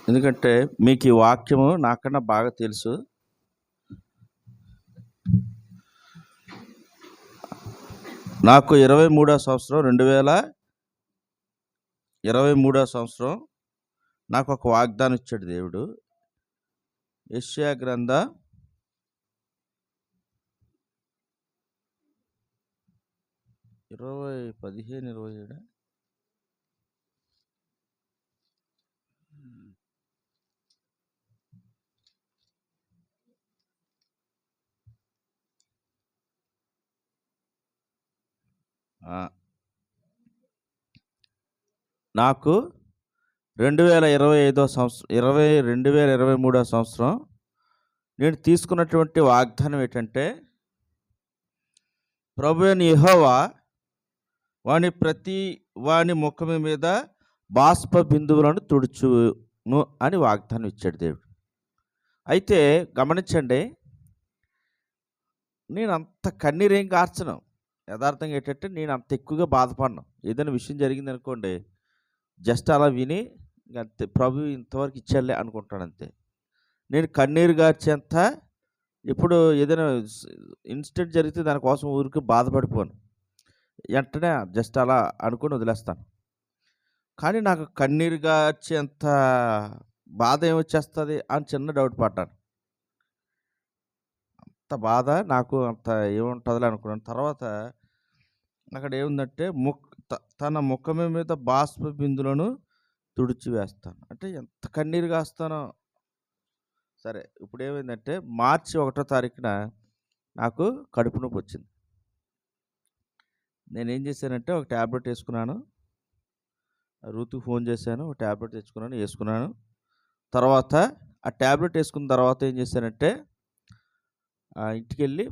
ఎందుకంటే మీకు ఈ వాక్యము నాకన్నా బాగా తెలుసు. నాకు 23వ సంవత్సరం 2023వ సంవత్సరం నాకు ఒక వాగ్దానం ఇచ్చాడు దేవుడు. యెషయా గ్రంథం 15:27 నాకు 2023వ సంవత్సరం నేను తీసుకున్నటువంటి వాగ్దానం ఏంటంటే, ప్రభువైన యెహోవా వాని ముఖము మీద బాష్ప బిందువులను తుడుచును అని వాగ్దానం ఇచ్చాడు దేవుడు. అయితే గమనించండి, నేను అంత కన్నీరేం కార్చను. యథార్థంగా ఏంటంటే నేను అంత ఎక్కువగా బాధపడను. ఏదైనా విషయం జరిగింది అనుకోండి, జస్ట్ అలా విని అంతే, ప్రభు ఇంతవరకు ఇచ్చాడులే అనుకుంటాను అంతే. నేను కన్నీరు గార్చేంత ఇప్పుడు ఏదైనా ఇన్సిడెంట్ జరిగితే దానికోసం ఊరికి బాధపడిపోను. వెంటనే జస్ట్ అలా అనుకుని వదిలేస్తాను. కానీ నాకు కన్నీరు గార్చేంత బాధ ఏమొచ్చేస్తుంది అని చిన్న డౌట్ పడ్డాను. అంత బాధ నాకు అంత ఏముంటుందిలే అనుకున్నాను. తర్వాత అక్కడ ఏముందంటే తన ముఖం మీద బాష్ప బిందులను తుడిచివేస్తాను. అంటే ఎంత కన్నీరు కాస్తానో. సరే, ఇప్పుడు ఏమైందంటే మార్చి 1వ తారీఖున నాకు కడుపు నొప్పి వచ్చింది. నేనేం చేశానంటే ఒక ట్యాబ్లెట్ వేసుకున్నాను. రూతుకు ఫోన్ చేశాను, ఒక ట్యాబ్లెట్ తెచ్చుకున్నాను, వేసుకున్నాను. తర్వాత ఆ ట్యాబ్లెట్ వేసుకున్న తర్వాత ఏం చేశానంటే ఇంటికి వెళ్ళి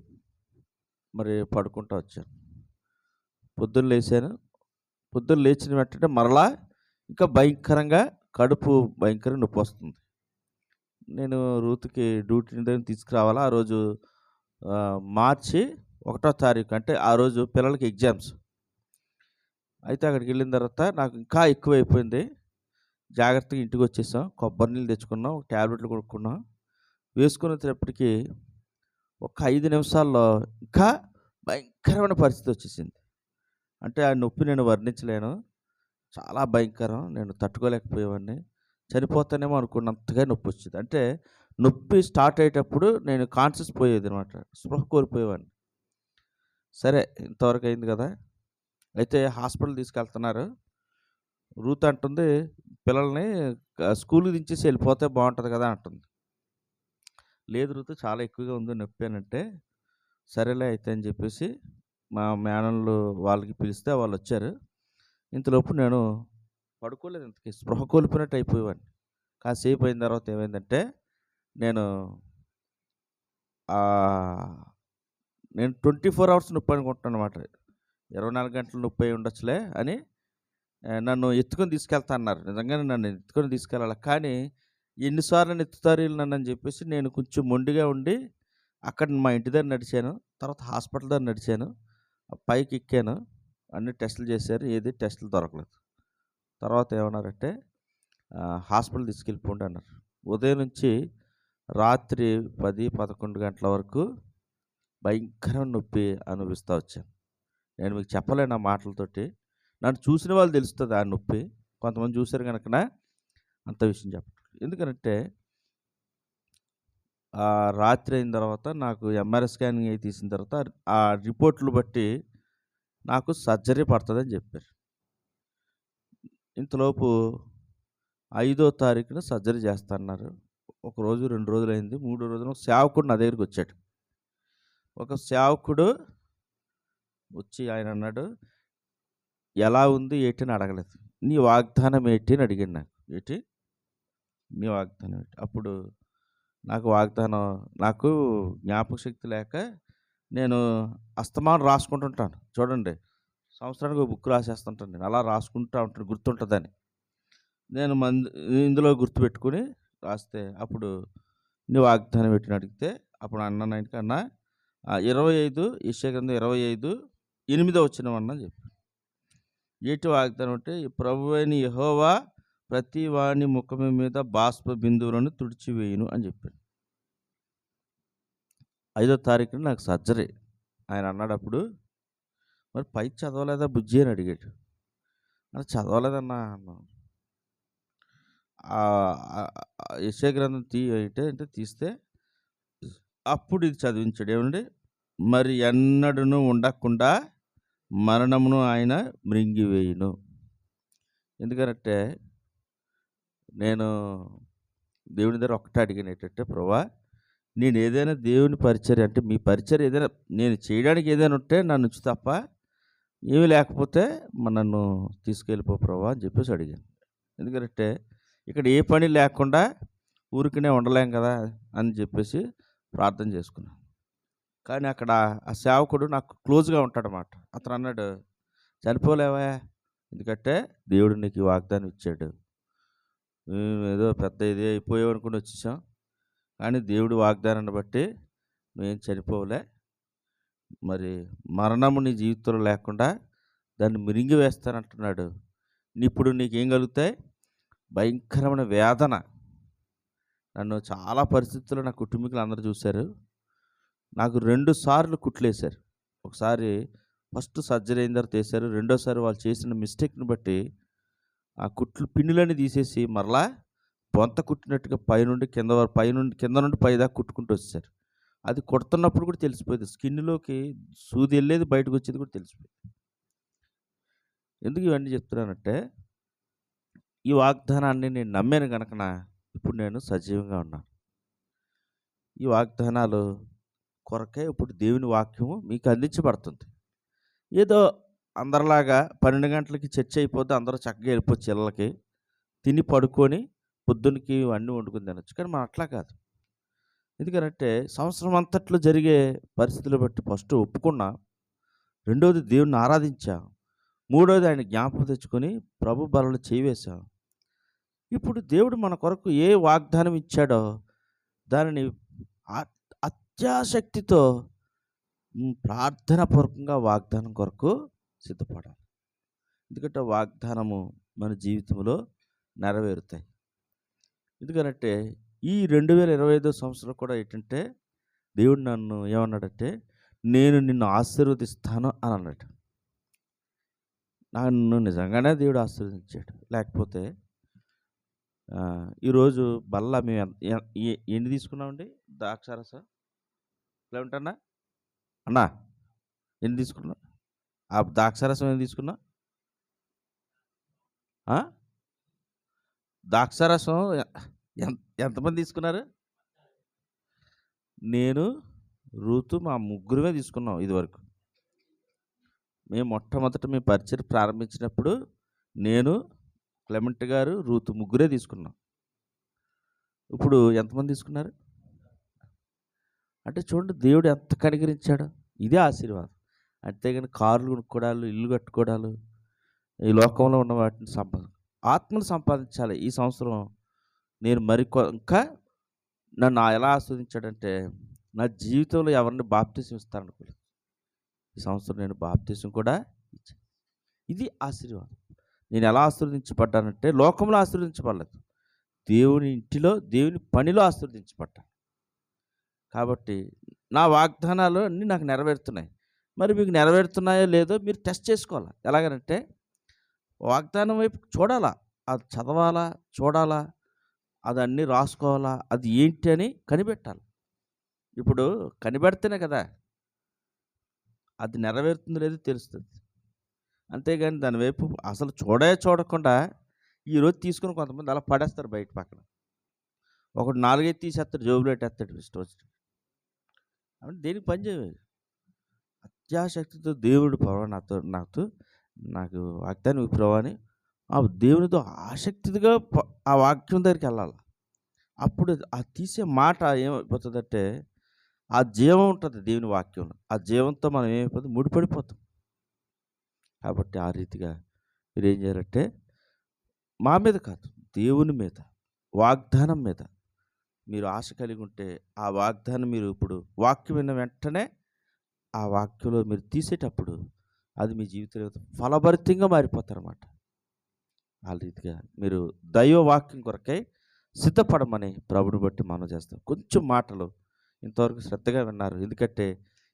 మరి పడుకుంటూ వచ్చాను. పొద్దున్న లేచాను. పొద్దున్న లేచిన వెంటనే మరలా ఇంకా భయంకరంగా భయంకరంగా నొప్పి వస్తుంది. నేను రూతుకి డ్యూటీ దగ్గర తీసుకురావాలా. ఆ రోజు మార్చి 1వ తారీఖు, అంటే ఆ రోజు పిల్లలకి ఎగ్జామ్స్. అయితే అక్కడికి వెళ్ళిన తర్వాత నాకు ఇంకా ఎక్కువైపోయింది. జాగ్రత్తగా ఇంటికి వచ్చేసాం. కొబ్బరి నీళ్ళు తెచ్చుకున్నాం, ట్యాబ్లెట్లు కొనుక్కున్నాం. వేసుకునేటప్పటికి ఒక 5 నిమిషాల్లో ఇంకా భయంకరమైన పరిస్థితి వచ్చేసింది. అంటే ఆ నొప్పి నేను వర్ణించలేను. చాలా భయంకరం. నేను తట్టుకోలేకపోయేవాడిని. చనిపోతానేమో అనుకున్నంతగా నొప్పి వచ్చింది. అంటే నొప్పి స్టార్ట్ అయ్యేటప్పుడు నేను కాన్షియస్ పోయేది అనమాట, స్పృహ కోల్పోయేవాడిని. సరే, ఇంతవరకు అయింది కదా. అయితే హాస్పిటల్ తీసుకెళ్తున్నారు. రూత్ అంటుంది, పిల్లల్ని స్కూల్కి దించేసి వెళ్ళిపోతే బాగుంటుంది కదా అంటుంది. లేదు రూత్, చాలా ఎక్కువగా ఉంది నొప్పి అని అంటే, సరేలే అయితే అని చెప్పేసి మా మేనళ్ళు వాళ్ళకి పిలిస్తే వాళ్ళు వచ్చారు. ఇంతలోపు నేను పడుకోలేదు. ఇంతకీ స్పృహ కోల్పోయినట్టు అయిపోయేవాడిని. కాసేపు అయిన తర్వాత ఏమైందంటే నేను 24 అవర్స్ నొప్పి అనుకుంటున్నాను అనమాట. 24 గంటలు నొప్పి అయి ఉండొచ్చులే అని నన్ను ఎత్తుకొని తీసుకెళ్తా అన్నారు. నిజంగానే నన్ను ఎత్తుకొని తీసుకెళ్ళాలి. కానీ ఎన్నిసార్లు నన్ను ఎత్తుతారు నన్ను అని చెప్పేసి నేను కొంచెం మొండిగా ఉండి అక్కడ మా ఇంటి దగ్గర నడిచాను. తర్వాత హాస్పిటల్ దగ్గర నడిచాను. పైకి ఎక్కాను. అన్ని టెస్టులు చేశారు. ఏది టెస్టులు దొరకలేదు. తర్వాత ఏమన్నారంటే హాస్పిటల్ తీసుకెళ్ళిపోండి అన్నారు. ఉదయం నుంచి రాత్రి 10-11 గంటల వరకు భయంకరమైన నొప్పి అనుభవిస్తూ వచ్చాను. నేను మీకు చెప్పలేను ఆ మాటలతోటి. నన్ను చూసిన వాళ్ళు తెలుస్తుంది ఆ నొప్పి. కొంతమంది చూశారు కనుక అంత విషయం చెప్పట్లేదు. ఎందుకంటే రాత్రి అయిన తర్వాత నాకు ఎంఆర్ఐ స్కానింగ్ అయి తీసిన తర్వాత ఆ రిపోర్ట్లు బట్టి నాకు సర్జరీ పడుతుందని చెప్పారు. ఇంతలోపు 5వ తారీఖున సర్జరీ చేస్తున్నారు. ఒక రోజు 2 రోజులు అయింది. 3వ రోజున ఒక సేవకుడు నా దగ్గరికి వచ్చాడు. ఒక సేవకుడు వచ్చి ఆయన అన్నాడు, ఎలా ఉంది ఏంటి అని అడగలేదు. నీ వాగ్దానం ఏంటి అని అడిగాడు నాకు. ఏంటి నీ వాగ్దానం ఏంటి? అప్పుడు నాకు జ్ఞాపక శక్తి లేక నేను అస్తమానం రాసుకుంటుంటాను. చూడండి, సంవత్సరానికి ఒక బుక్ రాసేస్తుంటాను. నేను అలా రాసుకుంటూ ఉంటాను, గుర్తుంటుందని. నేను ఇందులో గుర్తుపెట్టుకుని రాస్తే అప్పుడు నీ వాగ్దానం పెట్టిన అడిగితే అప్పుడు అన్నాను, ఇంటికన్నా 25 యెషయా గ్రంథం 25:8 వచ్చినవన్నా చెప్పి. ఏంటి వాగ్దానం అంటే, ప్రభువైన యెహోవా ప్రతి వాని ముఖము మీద బాష్ప బిందువులను తుడిచివేయును అని చెప్పాడు. 5వ తారీఖున నాకు సర్జరీ. ఆయన అన్నాడు అప్పుడు, మరి పై చదవలేదా బుజ్జి అని అడిగాడు. చదవలేదన్నా అన్నాను. యెషయా గ్రంథం అంటే తీస్తే అప్పుడు ఇది చదివించాడు. ఏమండి, మరి ఎన్నడూను ఉండకుండా మరణమును ఆయన మృంగివేయును. ఎందుకనంటే నేను దేవుని దగ్గర ఒక్కటే అడిగాను, ఏంటంటే ప్రభువా, నేను ఏదైనా దేవుని పరిచర్య అంటే మీ పరిచర్య ఏదైనా నేను చేయడానికి ఏదైనా ఉంటే నన్ను ఉంచు తప్ప ఏమీ లేకపోతే నన్ను తీసుకెళ్ళిపో ప్రభువా అని చెప్పేసి అడిగాను. ఎందుకంటే ఇక్కడ ఏ పని లేకుండా ఊరికనే ఉండలేం కదా అని చెప్పేసి ప్రార్థన చేసుకున్నాను. కానీ అక్కడ ఆ సేవకుడు నాకు క్లోజ్గా ఉంటాడన్నమాట. అతను అన్నాడు, చనిపోలేవా, ఎందుకంటే దేవుడు నీకు వాగ్దానం ఇచ్చాడు. ఏదో పెద్ద ఇదే అయిపోయావనుకుని వచ్చేసాం, కానీ దేవుడు వాగ్దానాన్ని బట్టి నువ్వేం చనిపోలే. మరి మరణము నీ జీవితంలో లేకుండా దాన్ని మిరింగి వేస్తానంటున్నాడు. ఇప్పుడు నీకేం కలుగుతాయి? భయంకరమైన వేదన. నన్ను చాలా పరిస్థితుల్లో నా కుటుంబీకులు అందరూ చూశారు. నాకు 2 సార్లు కుట్లేశారు. ఒకసారి ఫస్ట్ సర్జరీ అయిన తర్వాత వేశారు. రెండోసారి వాళ్ళు చేసిన మిస్టేక్ని బట్టి ఆ కుట్లు పిన్నులన్నీ తీసేసి మరలా బొంత కుట్టినట్టుగా కింద నుండి పై దాకా కుట్టుకుంటూ వచ్చేసారు. అది కుడుతున్నప్పుడు కూడా తెలిసిపోయింది. స్కిన్లోకి సూది వెళ్ళేది బయటకు వచ్చేది కూడా తెలిసిపోయింది. ఎందుకు ఇవన్నీ చెప్తున్నానంటే, ఈ వాగ్దానాన్ని నేను నమ్మాను కనుక ఇప్పుడు నేను సజీవంగా ఉన్నాను. ఈ వాగ్దానాలు కొరకే ఇప్పుడు దేవుని వాక్యము మీకు అందించబడుతుంది. ఏదో అందరిలాగా 12 గంటలకి చర్చ అయిపోద్ది, అందరూ చక్కగా వెళ్ళిపోవచ్చు ఇళ్ళకి, తిని పడుకొని పొద్దున్నకి అన్నీ వండుకుని తినొచ్చు. కానీ మనం అట్లా కాదు. ఎందుకంటే సంవత్సరం అంతట్లో జరిగే పరిస్థితులు బట్టి ఫస్ట్ ఒప్పుకున్నా, రెండోది దేవుణ్ణి ఆరాధించాం, మూడోది ఆయన జ్ఞాపకం తెచ్చుకొని ప్రభు బలలో చేవేశాం. ఇప్పుడు దేవుడు మన కొరకు ఏ వాగ్దానం ఇచ్చాడో దానిని అత్యాశక్తితో ప్రార్థనాపూర్వకంగా వాగ్దానం కొరకు సిద్ధపడాలి. ఎందుకంటే వాగ్దానము మన జీవితంలో నెరవేరుతాయి. ఎందుకంటే ఈ 2025 సంవత్సరం కూడా ఏంటంటే దేవుడు నన్ను ఏమన్నాడంటే, నేను నిన్ను ఆశీర్వదిస్తాను అని అన్నాడు. నన్ను నిజంగానే దేవుడు ఆశీర్వదించాడు. లేకపోతే ఈరోజు బల్ల మేము ఎన్ని తీసుకున్నామండి? ద్రాక్షారసం ఏమంటన్నా అన్నా, ఎన్ని తీసుకున్నా? ఆ ద్రాక్షారసం ఏం తీసుకున్నా? ద్రాక్షారసం ఎంతమంది తీసుకున్నారు? నేను, రూతు, మా ముగ్గురమే తీసుకున్నాం. ఇదివరకు మేము మొట్టమొదట పరిచయం ప్రారంభించినప్పుడు నేను, క్లెమెంట్ గారు, రూతు ముగ్గురే తీసుకున్నాం. ఇప్పుడు ఎంతమంది తీసుకున్నారు? అంటే చూడండి దేవుడు ఎంత కనికరించాడో. ఇదే ఆశీర్వాదం. అంతేగాని కార్లు కొనుక్కోవడాలు, ఇల్లు కట్టుకోవడాలు, ఈ లోకంలో ఉన్న వాటిని ఆత్మను సంపాదించాలి. ఈ సంవత్సరం నేను ఇంకా నన్ను ఎలా ఆస్వాదించాడంటే, నా జీవితంలో ఎవరిని బాప్తిసం ఇస్తారనుకోలేదు. ఈ సంవత్సరం నేను బాప్తిసం కూడా ఇచ్చాను. ఇది ఆశీర్వాదం. నేను ఎలా ఆశీర్వదించబడ్డానంటే, లోకంలో ఆశీర్వదించబడలేదు, దేవుని ఇంటిలో దేవుని పనిలో ఆశీర్వదించబడ్డాను. కాబట్టి నా వాగ్దానాలు అన్నీ నాకు నెరవేరుతున్నాయి. మరి మీకు నెరవేరుతున్నాయో లేదో మీరు టెస్ట్ చేసుకోవాలి. ఎలాగనంటే వాగ్దానం వైపు చూడాలా, అది చదవాలా, చూడాలా, అది అన్నీ రాసుకోవాలా, అది ఏంటి అని కనిపెట్టాలి. ఇప్పుడు కనిపెడితేనే కదా అది నెరవేరుతుందో లేదో తెలుస్తుంది. అంతేగాని దాని వైపు అసలు చూడకుండా ఈరోజు తీసుకుని కొంతమంది అలా పడేస్తారు బయట పక్కన. ఒకడు 4 తీసేస్తాడు, జోబులో పెట్టేస్తాడు స్టోర్. అంటే దేనికి పని చేయలేదు. అత్యాశక్తితో దేవుడు ప్రభు నాకు వాగ్దానం ప్రభు అని ఆ దేవునితో ఆసక్తిగా ఆ వాక్యం దగ్గరికి వెళ్ళాలి. అప్పుడు ఆ తీసే మాట ఏమైపోతుందంటే, ఆ జీవం ఉంటుంది దేవుని వాక్యంలో. ఆ జీవంతో మనం ఏమైపోతుంది? ముడిపడిపోతాం. కాబట్టి ఆ రీతిగా మీరు ఏం చేయాలంటే, మా మీద కాదు, దేవుని మీద, వాగ్దానం మీద మీరు ఆశ కలిగి ఉంటే, ఆ వాగ్దానం మీరు ఇప్పుడు వాక్యం విన్న వెంటనే ఆ వాక్యంలో మీరు తీసేటప్పుడు అది మీ జీవితంలో ఫలభరితంగా మారిపోతారన్నమాట. ఆ రీతిగా మీరు దైవ వాక్యం కొరకై సిద్ధపడమని ప్రభుని బట్టి మనం చేస్తాం. కొంచెం మాటలు ఇంతవరకు శ్రద్ధగా విన్నారు. ఎందుకంటే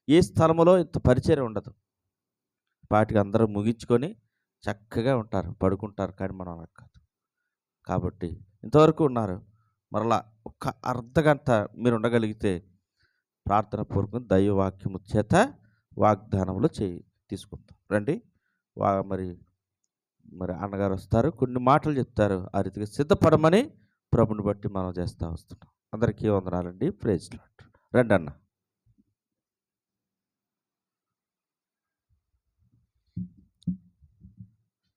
ఏ స్థలములో ఇంత పరిచయం ఉండదు. వాటికి అందరూ ముగించుకొని చక్కగా ఉంటారు, పడుకుంటారు. కానీ మనం అలా కాదు. కాబట్టి ఇంతవరకు ఉన్నారు. మరలా ఒక్క అర్ధగంట మీరు ఉండగలిగితే ప్రార్థన పూర్వకం దైవ వాక్యము చేత వాగ్దానములు తీసుకుంటాం. రండి. మరి అన్నగారు వస్తారు, కొన్ని మాటలు చెప్తారు. ఆ రీతిగా సిద్ధపడమని ప్రభుని బట్టి మనం చేస్తూ వస్తున్నాం. అందరికీ వందనాలండి. Praise Lord. రండి అన్న.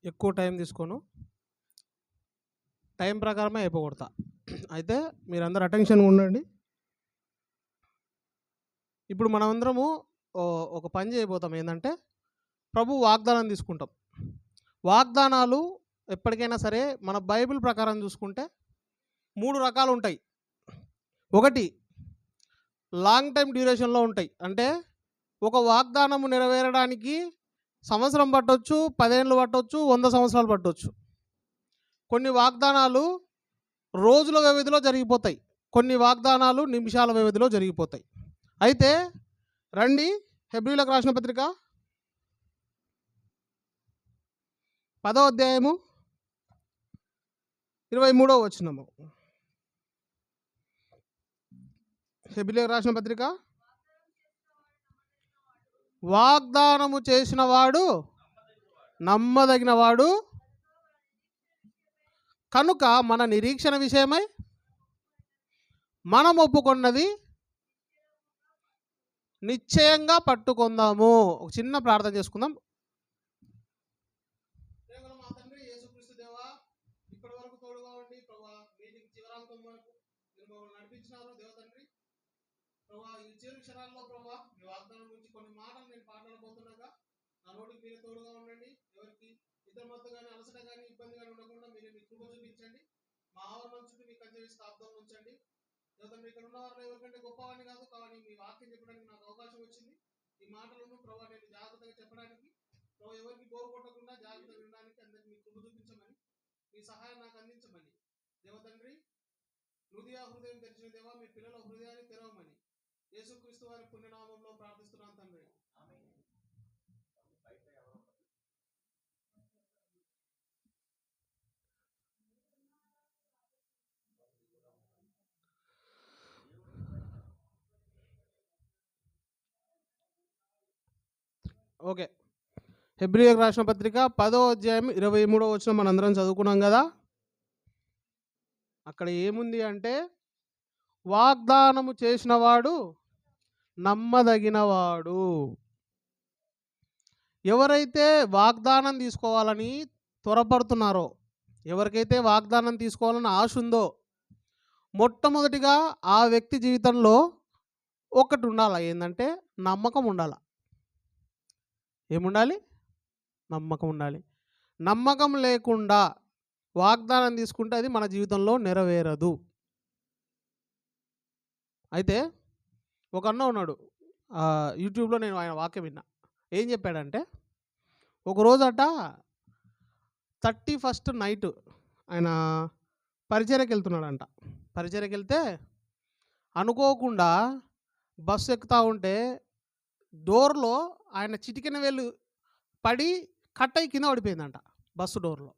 ఎక్కువ టైం తీసుకోను, టైం ప్రకారమే అయిపోగొడతా. అయితే మీరందరూ అటెన్షన్గా ఉండండి. ఇప్పుడు మనమందరము ఒక పని చేయబోతాం. ఏంటంటే ప్రభు వాగ్దానం తీసుకుంటాం. వాగ్దానాలు ఎప్పటికైనా సరే మన బైబిల్ ప్రకారం చూసుకుంటే 3 రకాలు ఉంటాయి. ఒకటి లాంగ్ టైం డ్యూరేషన్లో ఉంటాయి. అంటే ఒక వాగ్దానము నెరవేరడానికి సంవత్సరం పట్టొచ్చు, 10 ఏళ్ళు పట్టొచ్చు, 100 సంవత్సరాలు పట్టొచ్చు. కొన్ని వాగ్దానాలు రోజుల వ్యవధిలో జరిగిపోతాయి, కొన్ని వాగ్దానాలు నిమిషాల వ్యవధిలో జరిగిపోతాయి. అయితే రండి, హెబ్రీయులకు రాసిన పత్రిక 10వ అధ్యాయము 23వ వచనము. హెబ్రీయులకు రాసిన పత్రిక, వాగ్దానము చేసిన వాడు నమ్మదగిన వాడు కనుక మన నిరీక్షణ విషయమై మనం ఒప్పుకున్నది నిశ్చయంగా పట్టుకుందాము. ఒక చిన్న ప్రార్థన చేసుకుందాం. మా తండ్రి యేసుక్రీస్తు దేవా, ఇప్పటి వరకు తోడుగా ఉండి ప్రభా, మీటింగ్ చివరాంతం వరకు మీరు మమ్మల్ని నడిపించినారు. దేవ తండ్రి ప్రభా, ఈ చివరి క్షణాల్లో ప్రభా, మీ వాగ్దానం గురించి కొన్ని మాటలు నేను మాట్లాడబోతున్నాగా నా నోటికి మీరే తోడుగా ఉండండి. ఎవరికి ఇతర మత్తు కానీ అలసట కానీ ఇబ్బంది కానీ ఉండకుండా మీరే మీ కృప చూపించండి. మా ఆవరణ చుట్టూ మీ కంచె వేసి స్థాబ్దం ఉంచండి. దేవతండ్రి, ఇక్కడ ఉన్న వారిలో ఎవరికంటే గొప్పవాడిని కాదు, కానీ మీ వాక్యం చెప్పడానికి నాకు అవకాశం వచ్చింది. ఈ మాటలను ప్రభావ నేను జాగ్రత్తగా చెప్పడానికి, ప్రభావ ఎవరికి బోరు కొట్టకుండా జాగ్రత్తగా వినడానికి అందరికి మీ కృప చూపించమని, మీ సహాయం నాకు అందించమని దేవతండ్రి, హృదయం తెరిచిన దేవా, మీ పిల్లల హృదయాన్ని తెరవమని యేసుక్రీస్తు వారి పుణ్యనామంలో ప్రార్థిస్తున్నాను తండ్రి. ఓకే. హెబ్రీయులకు రాసిన పత్రిక 10వ అధ్యాయం 23వ వచనం మనందరం చదువుకున్నాం కదా. అక్కడ ఏముంది అంటే, వాగ్దానము చేసిన వాడు నమ్మదగినవాడు. ఎవరైతే వాగ్దానం తీసుకోవాలని త్వరపడుతున్నారో, ఎవరికైతే వాగ్దానం తీసుకోవాలని ఆశ ఉందో, మొట్టమొదటిగా ఆ వ్యక్తి జీవితంలో ఒకటి ఉండాలి. ఏంటంటే నమ్మకం ఉండాలి. ఏముండాలి? నమ్మకం ఉండాలి. నమ్మకం లేకుండా వాగ్దానం తీసుకుంటే అది మన జీవితంలో నెరవేరదు. అయితే ఒక అన్న ఉన్నాడు, యూట్యూబ్లో నేను ఆయన వాక్యం విన్నా. ఏం చెప్పాడంటే, ఒకరోజట 31st నైట్ ఆయన పరిచర్యకి వెళ్తున్నాడంట. పరిచర్యకి వెళ్తే అనుకోకుండా బస్సు ఎక్కుతూ ఉంటే డోర్లో ఆయన చిటికెన వేలు పడి కట్టయి కింద పడిపోయిందంట. బస్సు డోర్లో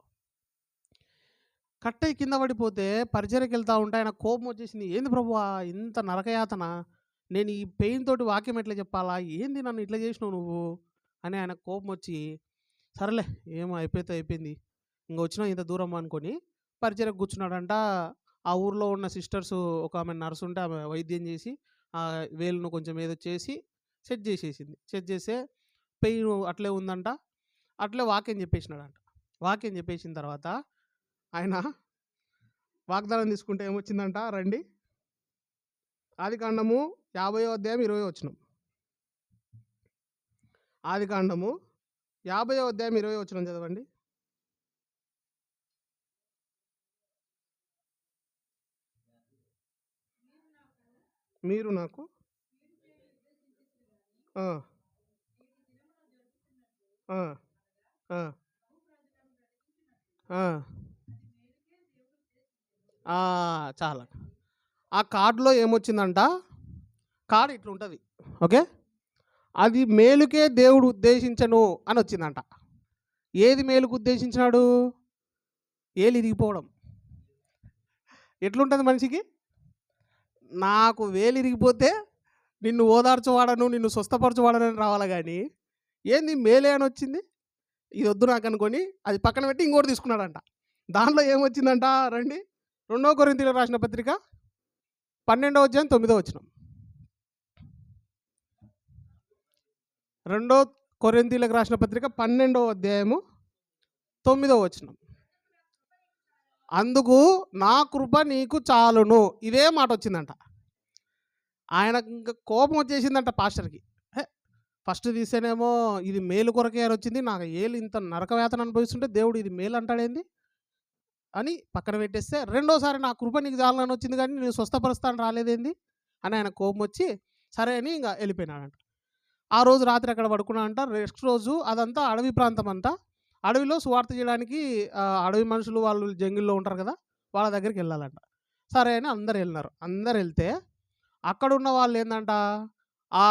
కట్టయి కింద పడిపోతే పరిచర్యకి వెళ్తూ ఉంటే ఆయన కోపం వచ్చేసింది. ఏంది ప్రభువా ఇంత నరకయాతన, నేను ఈ పెయిన్ తోటి వాక్యం ఎట్లా చెప్పాలా, ఏంది నన్ను ఇట్లా చేసినావు నువ్వు అని ఆయన కోపం వచ్చి, సరేలే ఏమో అయిపోతే అయిపోయింది, ఇంక వచ్చినా ఇంత దూరం అనుకొని పరిచర్యకు కూర్చున్నాడంట. ఆ ఊర్లో ఉన్న సిస్టర్స్ ఒక ఆమె నర్సు ఉంటే ఆమె వైద్యం చేసి ఆ వేలును కొంచెం ఏదో చేసి సెట్ చేసేసింది. సెట్ చేస్తే పెయిన్ అట్లే ఉందంట. అట్లే వాక్యం చెప్పేసినాడంట. వాక్యం చెప్పేసిన తర్వాత ఆయన వాగ్దానం తీసుకుంటే ఏమొచ్చిందంట, రండి. ఆదికాండము 50వ అధ్యాయం 20వ వచనం. ఆదికాండము 50వ అధ్యాయం 20వ వచనం చదవండి. మీరు నాకు చాలా. ఆ కార్డ్‌లో ఏమొచ్చిందంట, కార్డ్ ఇట్లుంటది. ఓకే. అది మేలుకే దేవుడు ఉద్దేశించెను అని వచ్చిందంట. ఏది మేలుకు ఉద్దేశించినాడు? ఏలు ఇరిగిపోవడం. ఎట్లుంటది మనిషికి? నాకు వేలు ఇరిగిపోతే నిన్ను ఓదార్చువాడను, నిన్ను స్వస్థపరచువాడనని రావాలి గానీ, ఏంది మేలే అని వచ్చింది? ఇది వద్దు నాకనుకోని అది పక్కన పెట్టి ఇంకోటి తీసుకున్నాడంట. దాంట్లో ఏమొచ్చిందంట రండి. 2 కొరింథీయులకు రాసిన పత్రిక 12వ అధ్యాయం 9వ వచనం. 2 కొరింథీయులకు రాసిన పత్రిక 12వ అధ్యాయము 9వ వచనం. అందుకు నా కృప నీకు చాలును. ఇదే మాట వచ్చిందంట. ఆయనకు ఇంక కోపం వచ్చేసిందంట పాస్టర్‌కి. ఫస్ట్ తీస్తేనేమో ఇది మేలు కొరకే అని వచ్చింది. నాకు ఏలు ఇంత నరకవేదన అనుభవిస్తుంటే దేవుడు ఇది మేలు అంటాడేంది అని పక్కన పెట్టేస్తే, రెండోసారి నా కృప నీకు చాలని వచ్చింది కానీ నేను స్వస్థపరుస్తాను రాలేదేంది అని ఆయన కోపం వచ్చి సరే అని ఇంకా వెళ్ళిపోయినాడంట. ఆ రోజు రాత్రి అక్కడ పడుకున్నాడంట. నెక్స్ట్ రోజు అదంతా అడవి ప్రాంతం అంట. అడవిలో సువార్త చేయడానికి అడవి మనుషులు వాళ్ళు జంగిల్లో ఉంటారు కదా, వాళ్ళ దగ్గరికి వెళ్ళాలంట. సరే అని అందరు వెళ్ళినారు. అందరు వెళ్తే అక్కడున్న వాళ్ళు ఏందంట, ఆ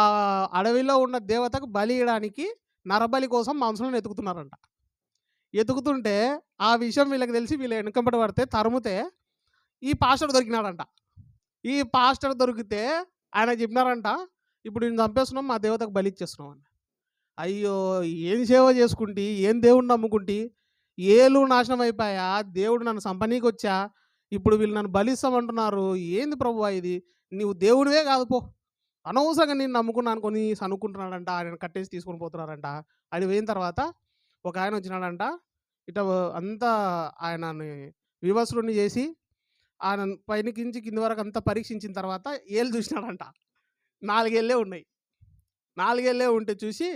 అడవిలో ఉన్న దేవతకు బలి ఇవ్వడానికి నరబలి కోసం మాంసాలను ఎతుకుతున్నారంట. ఎతుకుతుంటే ఆ విషయం వీళ్ళకి తెలిసి వీళ్ళు వెనుకంబడి పడితే తరుముతే ఈ పాస్టర్ దొరికినాడంట. ఈ పాస్టర్ దొరికితే ఆయన చెప్పినారంట, ఇప్పుడు నేను చంపేస్తున్నాం, మా దేవతకు బలి ఇచ్చేస్తున్నాం అని. అయ్యో ఏం సేవ చేసుకుంటే, ఏం దేవుడిని నమ్ముకుంటే, ఏలు నాశనం అయిపోయా, దేవుడు నన్ను సంపనీకి వచ్చా, ఇప్పుడు వీళ్ళు నన్ను బలిస్తామంటున్నారు, ఏంది ప్రభువా ఇది, నీవు దేవుడివే కాదు పో, అనవసరంగా నేను నమ్ముకున్నాను కొని అనుకుంటున్నాడంట. ఆయన కట్టేసి తీసుకొని పోతున్నారంట. ఆయన పోయిన తర్వాత ఒక ఆయన వచ్చినాడంట. ఇట అంతా ఆయనని వివస్రుని చేసి ఆయన పైన కించి కింది వరకు అంతా పరీక్షించిన తర్వాత ఏళ్ళు చూసినాడంట. 4 ఏళ్ళే ఉన్నాయి. 4 ఏళ్ళే ఉంటే చూసి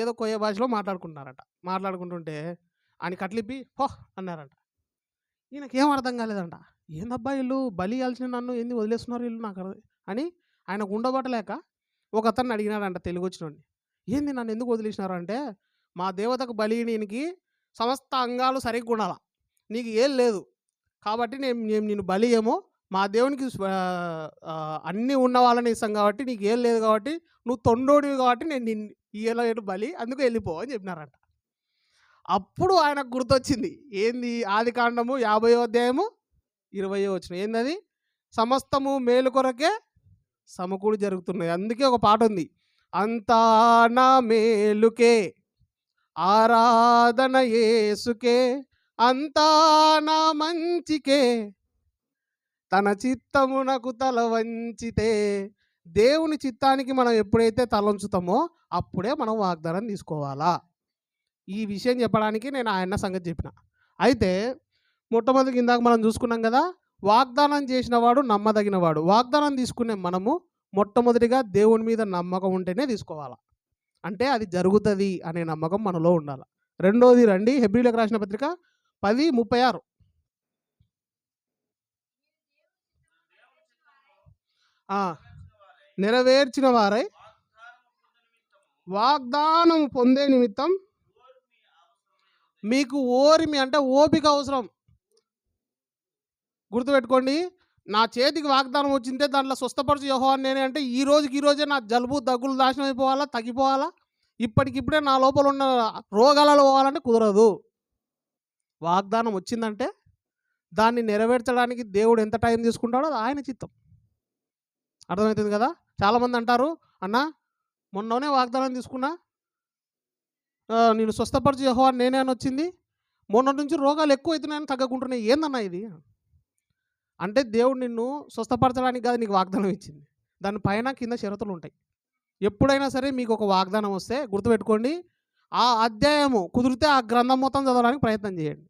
ఏదో కొయ్య భాషలో మాట్లాడుకుంటున్నారంట. మాట్లాడుకుంటుంటే ఆయన కట్లిప్పి హో అన్నారంట. ఈయనకేం అర్థం కాలేదంట. ఏందబ్బా వీళ్ళు బలి ఇవ్వాల్సిన నన్ను ఏంది వదిలేస్తున్నారు వీళ్ళు నాకు అని ఆయనకు ఉండబట్టలేక ఒక అతన్ని అడిగినాడంట, తెలుగు వచ్చినోడిని. ఏంది నన్ను ఎందుకు వదిలేసినారు అంటే, మా దేవతకు బలి నీనికి సమస్త అంగాలు సరిగ్గా ఉండాలా, నీకు ఏం లేదు కాబట్టి నేను నిన్ను బలి ఏమో మా దేవునికి అన్నీ ఉన్న వాళ్ళని ఇస్తాం కాబట్టి నీకు ఏం లేదు కాబట్టి నువ్వు తొండోడివి కాబట్టి నేను నిన్ను ఇయ్యలేను బలి, అందుకు వెళ్ళిపో అని చెప్పినారంట. అప్పుడు ఆయనకు గుర్తొచ్చింది ఏంది, ఆదికాండము 50వ అధ్యాయము 20వ వచనం. ఏందది, సమస్తము మేలు కొరకే సమకూడి జరుగుతున్నాయి. అందుకే ఒక పాట ఉంది, అంతా నా మేలుకే ఆరాధన యేసుకే, అంతా నా మంచికే తన చిత్తమునకు తల వంచితే. దేవుని చిత్తానికి మనం ఎప్పుడైతే తలంచుతామో అప్పుడే మనం వాగ్దానం తీసుకోవాలా. ఈ విషయం చెప్పడానికి నేను ఆయన సంగతి చెప్పిన. అయితే మొట్టమొదటి ఇందాక మనం చూసుకున్నాం కదా, వాగ్దానం చేసిన వాడు నమ్మదగినవాడు. వాగ్దానం తీసుకునే మనము మొట్టమొదటిగా దేవుని మీద నమ్మకం ఉంటేనే తీసుకోవాలా, అంటే అది జరుగుతుంది అనే నమ్మకం మనలో ఉండాలి. రెండోది రండి, హెబ్రీయులకు రాసిన పత్రిక 10:36. నెరవేర్చిన వారై వాగ్దానం పొందే నిమిత్తం మీకు ఓరిమి అంటే ఓపిక అవసరం. గుర్తుపెట్టుకోండి, నా చేతికి వాగ్దానం వచ్చింటే దాంట్లో స్వస్థపరచు యెహోవా నేనే అంటే ఈ రోజే నా జలుబు దగ్గులు నాశనం అయిపోవాలా, తగ్గిపోవాలా, ఇప్పటికిప్పుడే నా లోపల ఉన్న రోగాలలో పోవాలంటే కుదరదు. వాగ్దానం వచ్చిందంటే దాన్ని నెరవేర్చడానికి దేవుడు ఎంత టైం తీసుకుంటాడో అది ఆయన చిత్తం. అర్థమవుతుంది కదా. చాలామంది అంటారు, అన్న మొన్ననే వాగ్దానం తీసుకున్నా, నేను స్వస్థపరచు యెహోవా నేనే అని వచ్చింది, మొన్న నుంచి రోగాలు ఎక్కువ అవుతున్నాయని తగ్గకుంటున్నాయి, ఏందన్నా ఇది అంటే దేవుడు నిన్ను స్వస్థపరచడానికి కాదు నీకు వాగ్దానం ఇచ్చింది, దాని పైన కింద షరతులు ఉంటాయి. ఎప్పుడైనా సరే మీకు ఒక వాగ్దానం వస్తే గుర్తుపెట్టుకోండి, ఆ అధ్యాయము కుదిరితే ఆ గ్రంథం మొత్తం చదవడానికి ప్రయత్నం చేయండి.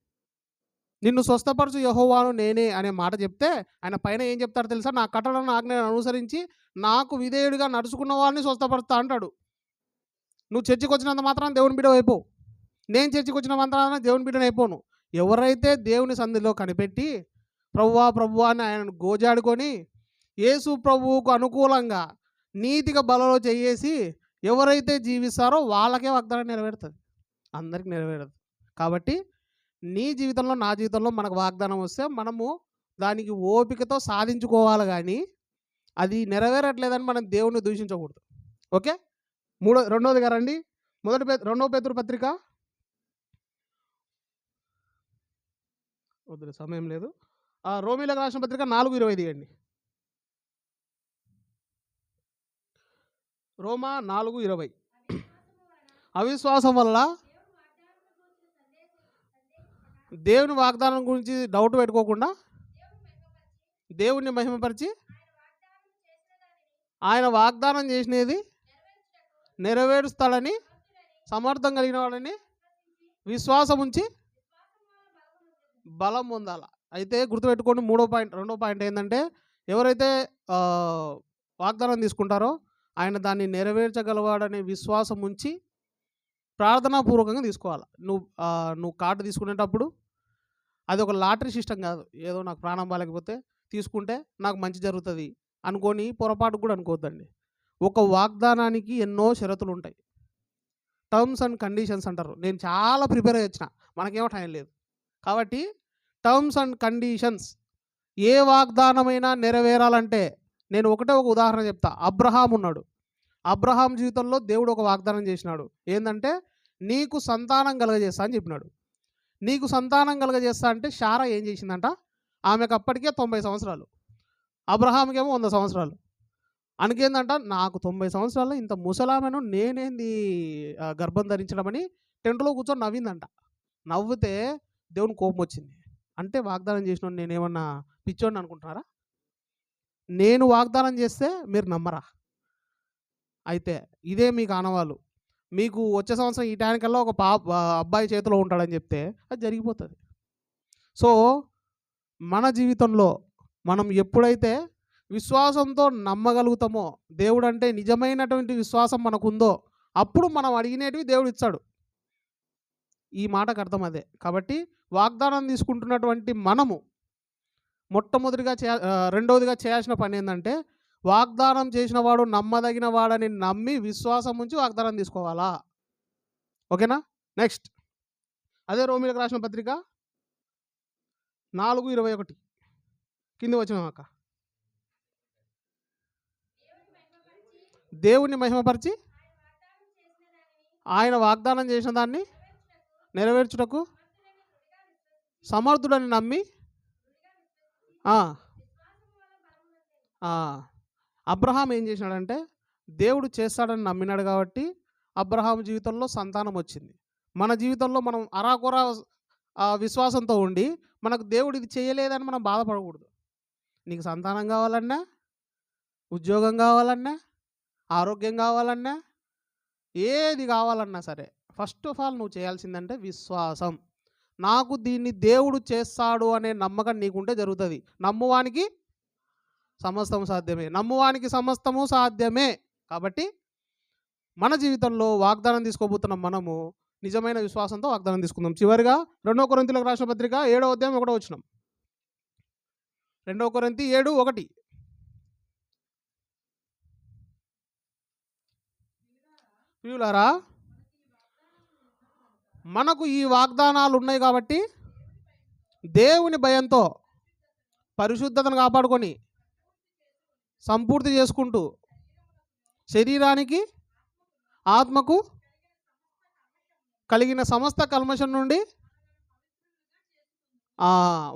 నిన్ను స్వస్థపరచు యెహోవాను నేనే అనే మాట చెప్తే ఆయన పైన ఏం చెప్తాడు తెలుసా, నా కట్టడలను ఆజ్ఞలను అనుసరించి నాకు విధేయుడిగా నడుచుకున్న వాళ్ళని స్వస్థపరుస్తా అంటాడు. నువ్వు చర్చికి వచ్చినంత మాత్రాన దేవుని బిడ్డ అయిపోవు, నేను చర్చికి వచ్చిన మాత్రాన దేవుని బిడ్డను అయిపోను. ఎవరైతే దేవుని సన్నిధిలో కనిపెట్టి ప్రభువా అని ఆయనను గోజాడుకొని యేసు ప్రభువుకు అనుకూలంగా నీతిగా బలలో చేసి ఎవరైతే జీవిస్తారో వాళ్ళకే వాగ్దానం నెరవేరుతుంది, అందరికి నెరవేరదు. కాబట్టి నీ జీవితంలో, నా జీవితంలో మనకు వాగ్దానం వస్తే మనము దానికి ఓపికతో సాధించుకోవాలి గానీ, అది నెరవేరట్లేదని మనం దేవుడిని దూషించకూడదు. ఓకే. రెండోదిగా రండి. రెండో పేతురు పత్రిక, వద్దులే సమయం లేదు. రోమీయులకు రాసిన పత్రిక 4:20 తీయండి. రోమా 4:20. అవిశ్వాసం వల్ల దేవుని వాగ్దానం గురించి డౌట్ పెట్టుకోకుండా దేవుణ్ణి మహిమపరిచి ఆయన వాగ్దానం చేసినది నెరవేరుస్తాడని సమర్థం కలిగిన వాడని విశ్వాసం ఉంచి బలం పొందాల. అయితే గుర్తుపెట్టుకోండి, రెండో పాయింట్ ఏంటంటే, ఎవరైతే వాగ్దానం తీసుకుంటారో ఆయన దాన్ని నెరవేర్చగలవాడనే విశ్వాసం ఉంచి ప్రార్థనాపూర్వకంగా తీసుకోవాలి. నువ్వు కార్డు తీసుకునేటప్పుడు అది ఒక లాటరీ సిస్టమ్ కాదు. ఏదో నాకు ప్రాణం బాలేకపోతే తీసుకుంటే నాకు మంచి జరుగుతుంది అనుకొని పొరపాటు కూడా అనుకోవద్దండి. ఒక వాగ్దానానికి ఎన్నో షరతులు ఉంటాయి, టర్మ్స్ అండ్ కండిషన్స్ అంటారు. నేను చాలా ప్రిపేర్ అయ్యి వచ్చిన, మనకేమో టైం లేదు కాబట్టి టర్మ్స్ అండ్ కండిషన్స్. ఏ వాగ్దానమైనా నెరవేరాలంటే నేను ఒక ఉదాహరణ చెప్తా. అబ్రహాం ఉన్నాడు. అబ్రహాం జీవితంలో దేవుడు ఒక వాగ్దానం చేసినాడు. ఏంటంటే, నీకు సంతానం కలగజేస్తా అని చెప్పినాడు. నీకు సంతానం కలగజేస్తా అంటే శారా ఏం చేసిందంట, ఆమెకు అప్పటికే 90 సంవత్సరాలు, అబ్రహాంకేమో 100 సంవత్సరాలు. అనుకేందంట, నాకు 90 సంవత్సరాలు ఇంత ముసలామెను నేనేంది గర్భం ధరించడమని టెంట్లో కూర్చొని నవ్విందంట. నవ్వితే దేవుని కోపం వచ్చింది. అంటే వాగ్దానం చేసిన నేనేమన్నా పిచ్చోడిని అనుకుంటున్నారా? నేను వాగ్దానం చేస్తే మీరు నమ్మరా? అయితే ఇదే మీకు ఆనవాళ్ళు. మీకు వచ్చే సంవత్సరం ఈ టైంకల్లా ఒక అబ్బాయి చేతిలో ఉంటాడని చెప్తే అది జరిగిపోతుంది. సో మన జీవితంలో మనం ఎప్పుడైతే విశ్వాసంతో నమ్మగలుగుతామో, దేవుడు అంటే నిజమైనటువంటి విశ్వాసం మనకుందో, అప్పుడు మనం అడిగినటివి దేవుడు ఇస్తాడు. ఈ మాటకు అర్థం అదే. కాబట్టి వాగ్దానం తీసుకుంటున్నటువంటి మనము రెండవదిగా చేయాల్సిన పని ఏంటంటే, వాగ్దానం చేసిన వాడు నమ్మదగిన వాడని నమ్మి విశ్వాసం ఉంచి వాగ్దానం తీసుకోవాలా. ఓకేనా? నెక్స్ట్ అదే రోమీయులకు రాసిన పత్రిక 4:21 కింది వచ్చినాక, దేవుణ్ణి మహిమపరిచి ఆయన వాగ్దానం చేసిన దాన్ని నెరవేర్చుటకు సమర్థుడని నమ్మి అబ్రహాం ఏం చేసినాడంటే, దేవుడు చేస్తాడని నమ్మినాడు కాబట్టి అబ్రహాం జీవితంలో సంతానం వచ్చింది. మన జీవితంలో మనం అరాకొరా విశ్వాసంతో ఉండి మనకు దేవుడు ఇది చేయలేదని మనం బాధపడకూడదు. నీకు సంతానం కావాలన్నా, ఉద్యోగం కావాలన్నా, ఆరోగ్యం కావాలన్నా, ఏది కావాలన్నా సరే, ఫస్ట్ ఆఫ్ ఆల్ నువ్వు చేయాల్సిందంటే విశ్వాసం. నాకు దీన్ని దేవుడు చేస్తాడు అనే నమ్మకం నీకుంటే జరుగుతుంది. నమ్మువానికి సమస్తం సాధ్యమే, నమ్మువానికి సమస్తము సాధ్యమే. కాబట్టి మన జీవితంలో వాగ్దానం తీసుకోబోతున్న మనము నిజమైన విశ్వాసంతో వాగ్దానం తీసుకుందాం. చివరిగా 2 కొరింథీయులకు రాసిన పత్రిక 7వ అధ్యాయం 1వ వచనం. 2 కొరింథీ 7:1. ప్రియులారా, మనకు ఈ వాగ్దానాలు ఉన్నాయి కాబట్టి దేవుని భయంతో పరిశుద్ధతను కాపాడుకొని సంపూర్తి చేసుకుంటూ శరీరానికి ఆత్మకు కలిగిన సమస్త కల్మషం నుండి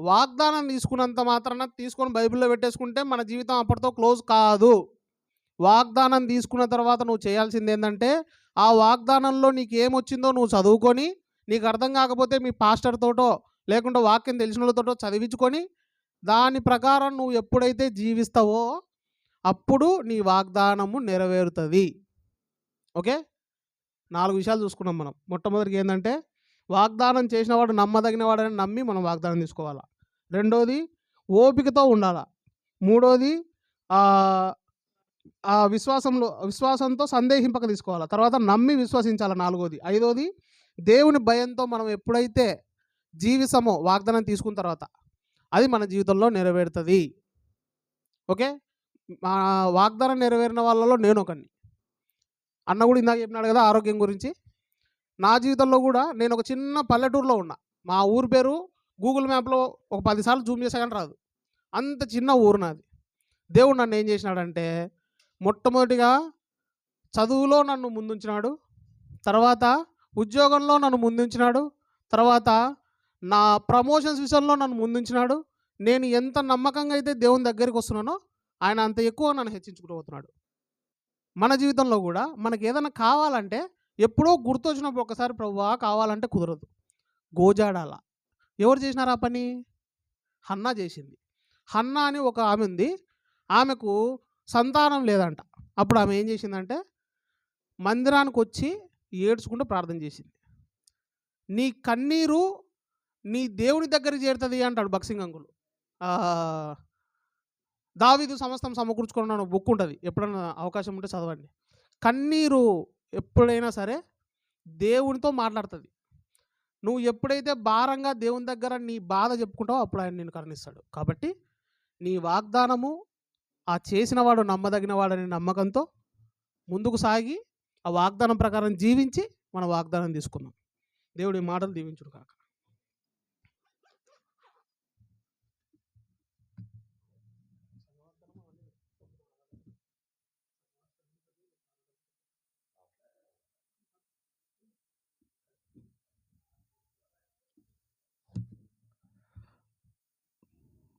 వాగ్దానం తీసుకున్నంత మాత్రాన తీసుకొని బైబిల్లో పెట్టేసుకుంటే మన జీవితం అప్పటితో క్లోజ్ కాదు. వాగ్దానం తీసుకున్న తర్వాత నువ్వు చేయాల్సింది ఏంటంటే, ఆ వాగ్దానంలో నీకు ఏమొచ్చిందో నువ్వు చదువుకొని, నీకు అర్థం కాకపోతే మీ పాస్టర్తోటో లేకుంటే వాక్యం తెలిసిన వాళ్ళతోటో చదివించుకొని దాని ప్రకారం నువ్వు ఎప్పుడైతే జీవిస్తావో అప్పుడు నీ వాగ్దానము నెరవేరుతుంది. ఓకే, 4 విషయాలు చూసుకున్నాం మనం. మొట్టమొదటికి ఏంటంటే, వాగ్దానం చేసిన వాడు నమ్మదగిన వాడని నమ్మి మనం వాగ్దానం తీసుకోవాలా. రెండోది ఓపికతో ఉండాలా. మూడోది విశ్వాసంతో సందేహింపక తీసుకోవాలా. తర్వాత నమ్మి విశ్వసించాలా. నాలుగోది. ఐదోది దేవుని భయంతో మనం ఎప్పుడైతే జీవిస్తామో వాగ్దానం తీసుకున్న తర్వాత అది మన జీవితంలో నెరవేరుతుంది. ఓకే, వాగ్దానం నెరవేరిన వాళ్ళలో నేను ఒకని. అన్న కూడా ఇందాక చెప్పినాడు కదా ఆరోగ్యం గురించి. నా జీవితంలో కూడా నేను ఒక చిన్న పల్లెటూరులో ఉన్నా. మా ఊరు పేరు గూగుల్ మ్యాప్లో ఒక 10 సార్లు జూమ్ చేసా కానీ రాదు. అంత చిన్న ఊరు నాది. దేవుడు నన్ను ఏం చేసినాడంటే మొట్టమొదటిగా చదువులో నన్ను ముందుంచినాడు. తర్వాత ఉద్యోగంలో నన్ను ముందుంచినాడు. తర్వాత నా ప్రమోషన్స్ విషయంలో నన్ను ముందుంచినాడు. నేను ఎంత నమ్మకంగా అయితే దేవుని దగ్గరికి వస్తున్నానో ఆయన అంత ఎక్కువ నన్ను హెచ్చించుకుంటూ పోతున్నాడు. మన జీవితంలో కూడా మనకి ఏదైనా కావాలంటే ఎప్పుడో గుర్తొచ్చినప్పుడు ఒకసారి ప్రభువా కావాలంటే కుదరదు, గోజాడాల. ఎవరు చేసినారు ఆ పని? హన్నా చేసింది. హన్నా అని ఒక ఆమె ఉంది. ఆమెకు సంతానం లేదంట. అప్పుడు ఆమె ఏం చేసిందంటే మందిరానికి వచ్చి ఏడ్చుకుంటూ ప్రార్థన చేసింది. నీ కన్నీరు నీ దేవుని దగ్గరికి చేరుతుంది అంటాడు బక్సింగ్ అంకుల్. దావీదు సమస్తం సమకూర్చుకున్న బుక్ ఉంటుంది, ఎప్పుడైనా అవకాశం ఉంటే చదవండి. కన్నీరు ఎప్పుడైనా సరే దేవునితో మాట్లాడుతుంది. నువ్వు ఎప్పుడైతే భారంగా దేవుని దగ్గర నీ బాధ చెప్పుకుంటావో అప్పుడు ఆయన నిన్ను కరుణిస్తాడు. కాబట్టి నీ వాగ్దానము ఆ చేసిన వాడు నమ్మదగిన వాడని నమ్మకంతో ముందుకు సాగి ఆ వాగ్దానం ప్రకారం జీవించి మన వాగ్దానం తీసుకుందాం. దేవుడి మాటలు దీవించుడు కాక.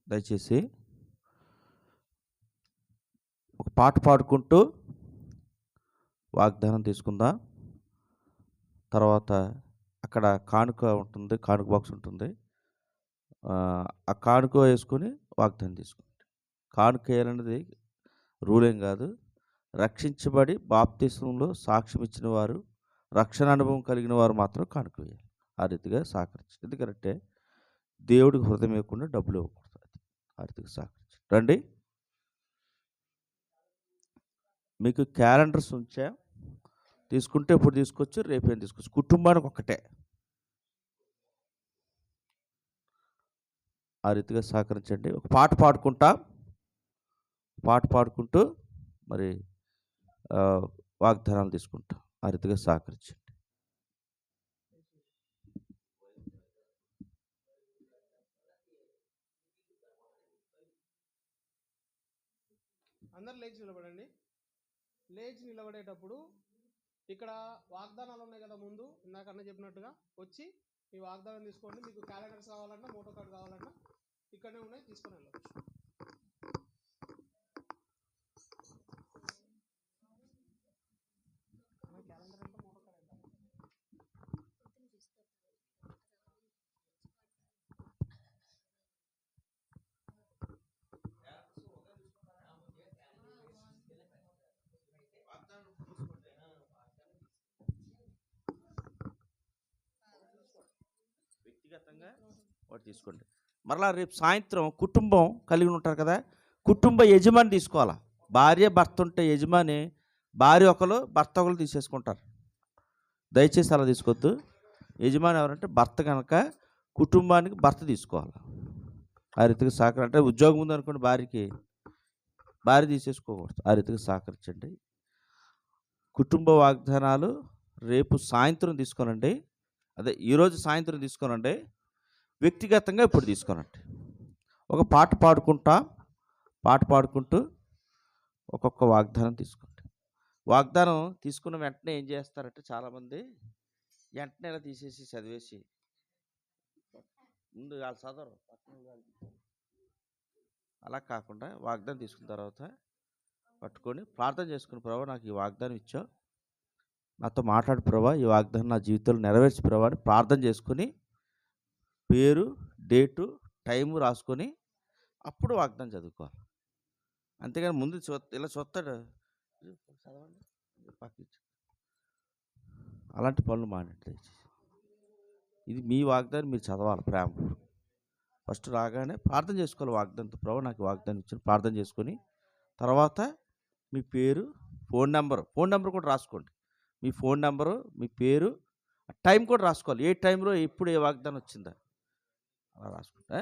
దయచేసి ఒక పాట పాడుకుంటూ వాగ్దానం తీసుకుందాం. తర్వాత అక్కడ కానుక ఉంటుంది, కానుక బాక్స్ ఉంటుంది. ఆ కానుక వేసుకొని వాగ్దానం తీసుకోండి. కానుక వేయాలనేది రూల్ ఏం కాదు. రక్షించబడి బాప్తిస్మంలో సాక్ష్యం ఇచ్చిన వారు, రక్షణ అనుభవం కలిగిన వారు మాత్రం కానుక వేయాలి. ఆ రీతిగా సహకరించండి. ఎందుకంటే దేవుడికి హృదయం ఇవ్వకుండా డబ్బులు ఇవ్వకూడదు. ఆ రీతిగా సహకరించండి. రండి, మీకు క్యాలెండర్స్ ఉంచా, తీసుకుంటే ఇప్పుడు తీసుకోవచ్చు, రేపేం తీసుకోవచ్చు. కుటుంబానికి ఒక్కటే. ఆ రీతిగా సహకరించండి. ఒక పాట పాడుకుంటూ మరి వాగ్దానాలు తీసుకుంటాం. ఆ రీతిగా సహకరించండి. అందరు లేచి నిలబడండి. లేచి నిలబడేటప్పుడు ఇక్కడ వాగ్దానాలు ఉన్నాయి కదా, ముందు ఇందాక అన్న చెప్పినట్టుగా వచ్చి మీ వాగ్దానం తీసుకోండి. మీకు క్యాలెండర్స్ కావాలన్నా, మోటో కార్డు కావాలన్నా ఇక్కడనే ఉన్నాయి, తీసుకొని వెళ్ళవచ్చు. క్యాలెండర్ ఎంత, మోటో కార్డు ఎంత? వ్యక్తిగతంగా వాటి తీసుకోండి. మరలా రేపు సాయంత్రం కుటుంబం కలిగి ఉంటారు కదా, కుటుంబ యజమాని తీసుకోవాలా. భార్య భర్త ఉంటే యజమాని భార్య ఒకరు భర్త ఒకరు తీసేసుకుంటారు. దయచేసి అలా తీసుకోవద్దు. యజమాని ఎవరంటే భర్త కనుక కుటుంబానికి భర్త తీసుకోవాలి. ఆ రీతిగా సహకరి. అంటే ఉద్యోగం ఉందనుకోండి, భార్య తీసేసుకోకూడదు. ఆ రీతిగా సహకరించండి. కుటుంబ వాగ్దానాలు రేపు సాయంత్రం తీసుకోనండి, అదే ఈరోజు సాయంత్రం తీసుకోనండి. వ్యక్తిగతంగా ఇప్పుడు తీసుకోనండి. ఒక పాట పాడుకుంటూ ఒక్కొక్క వాగ్దానం తీసుకోండి. వాగ్దానం తీసుకున్న వెంటనే ఏం చేస్తారంటే చాలామంది వెంటనే ఇలా తీసేసి చదివేసి ముందు వాళ్ళు చదవరు. అలా కాకుండా వాగ్దానం తీసుకున్న తర్వాత పట్టుకొని ప్రార్థన చేసుకుని, ప్రభా నాకు ఈ వాగ్దానం ఇచ్చావు, నాతో మాట్లాడు ప్రభా, ఈ వాగ్దానం నా జీవితంలో నెరవేర్చి ప్రభా అని ప్రార్థన చేసుకొని పేరు, డేటు, టైము రాసుకొని అప్పుడు వాగ్దానం చదువుకోవాలి. అంతేగాని ముందు ఇలా చూస్తాడు చదవండి పక్కించు, అలాంటి పనులు మానేయండి. ఇది మీ వాగ్దానం మీరు చదవాలి. ప్రేమ ఫస్ట్ రాగానే ప్రార్థన చేసుకోవాలి. వాగ్దానంతో ప్రభు నాకు వాగ్దానం ఇచ్చాను ప్రార్థన చేసుకొని తర్వాత మీ పేరు, ఫోన్ నెంబర్ కూడా రాసుకోండి. మీ ఫోన్ నెంబరు, మీ పేరు, టైం కూడా రాసుకోవాలి. ఏ టైంలో ఎప్పుడు ఏ వాగ్దానం వచ్చిందా అలా రాసుకుంటా.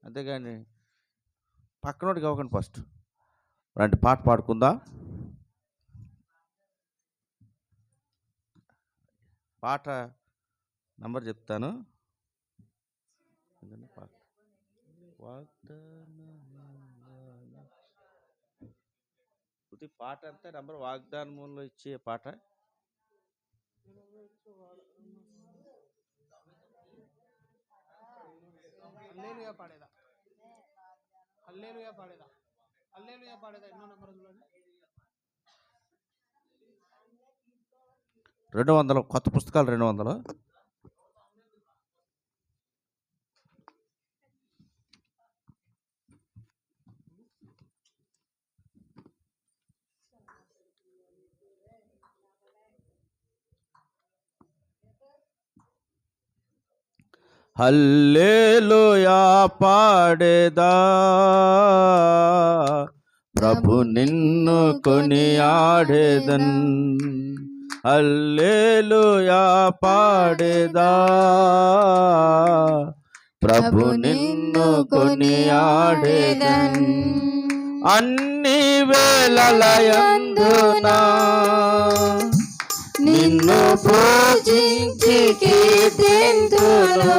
అంతేగాని పక్కనోడికి ఇవ్వకండి. ఫస్ట్ రండి పాట పాడుకుందా. పాట నంబర్ చెప్తాను. ఏదైనా పాట ఇది పాట అంతా నెంబర్ వాగ్దానంలో ఇచ్చే పాట. హల్లెలూయా పాడేదా, హల్లెలూయా పాడేదా, హల్లెలూయా పాడేదా ఎన్నో నెంబర్ చూడండి. 200 కొత్త పుస్తకాలు 200. హల్లెలూయా పాడేదా, ప్రభు నిన్ను కొనియాడేదన్. హల్లెలూయా పాడేదా, ప్రభు నిన్ను కొనియాడేదన్. అన్ని వేళలయందునా నిన్ను పూజించి కీర్తింతును.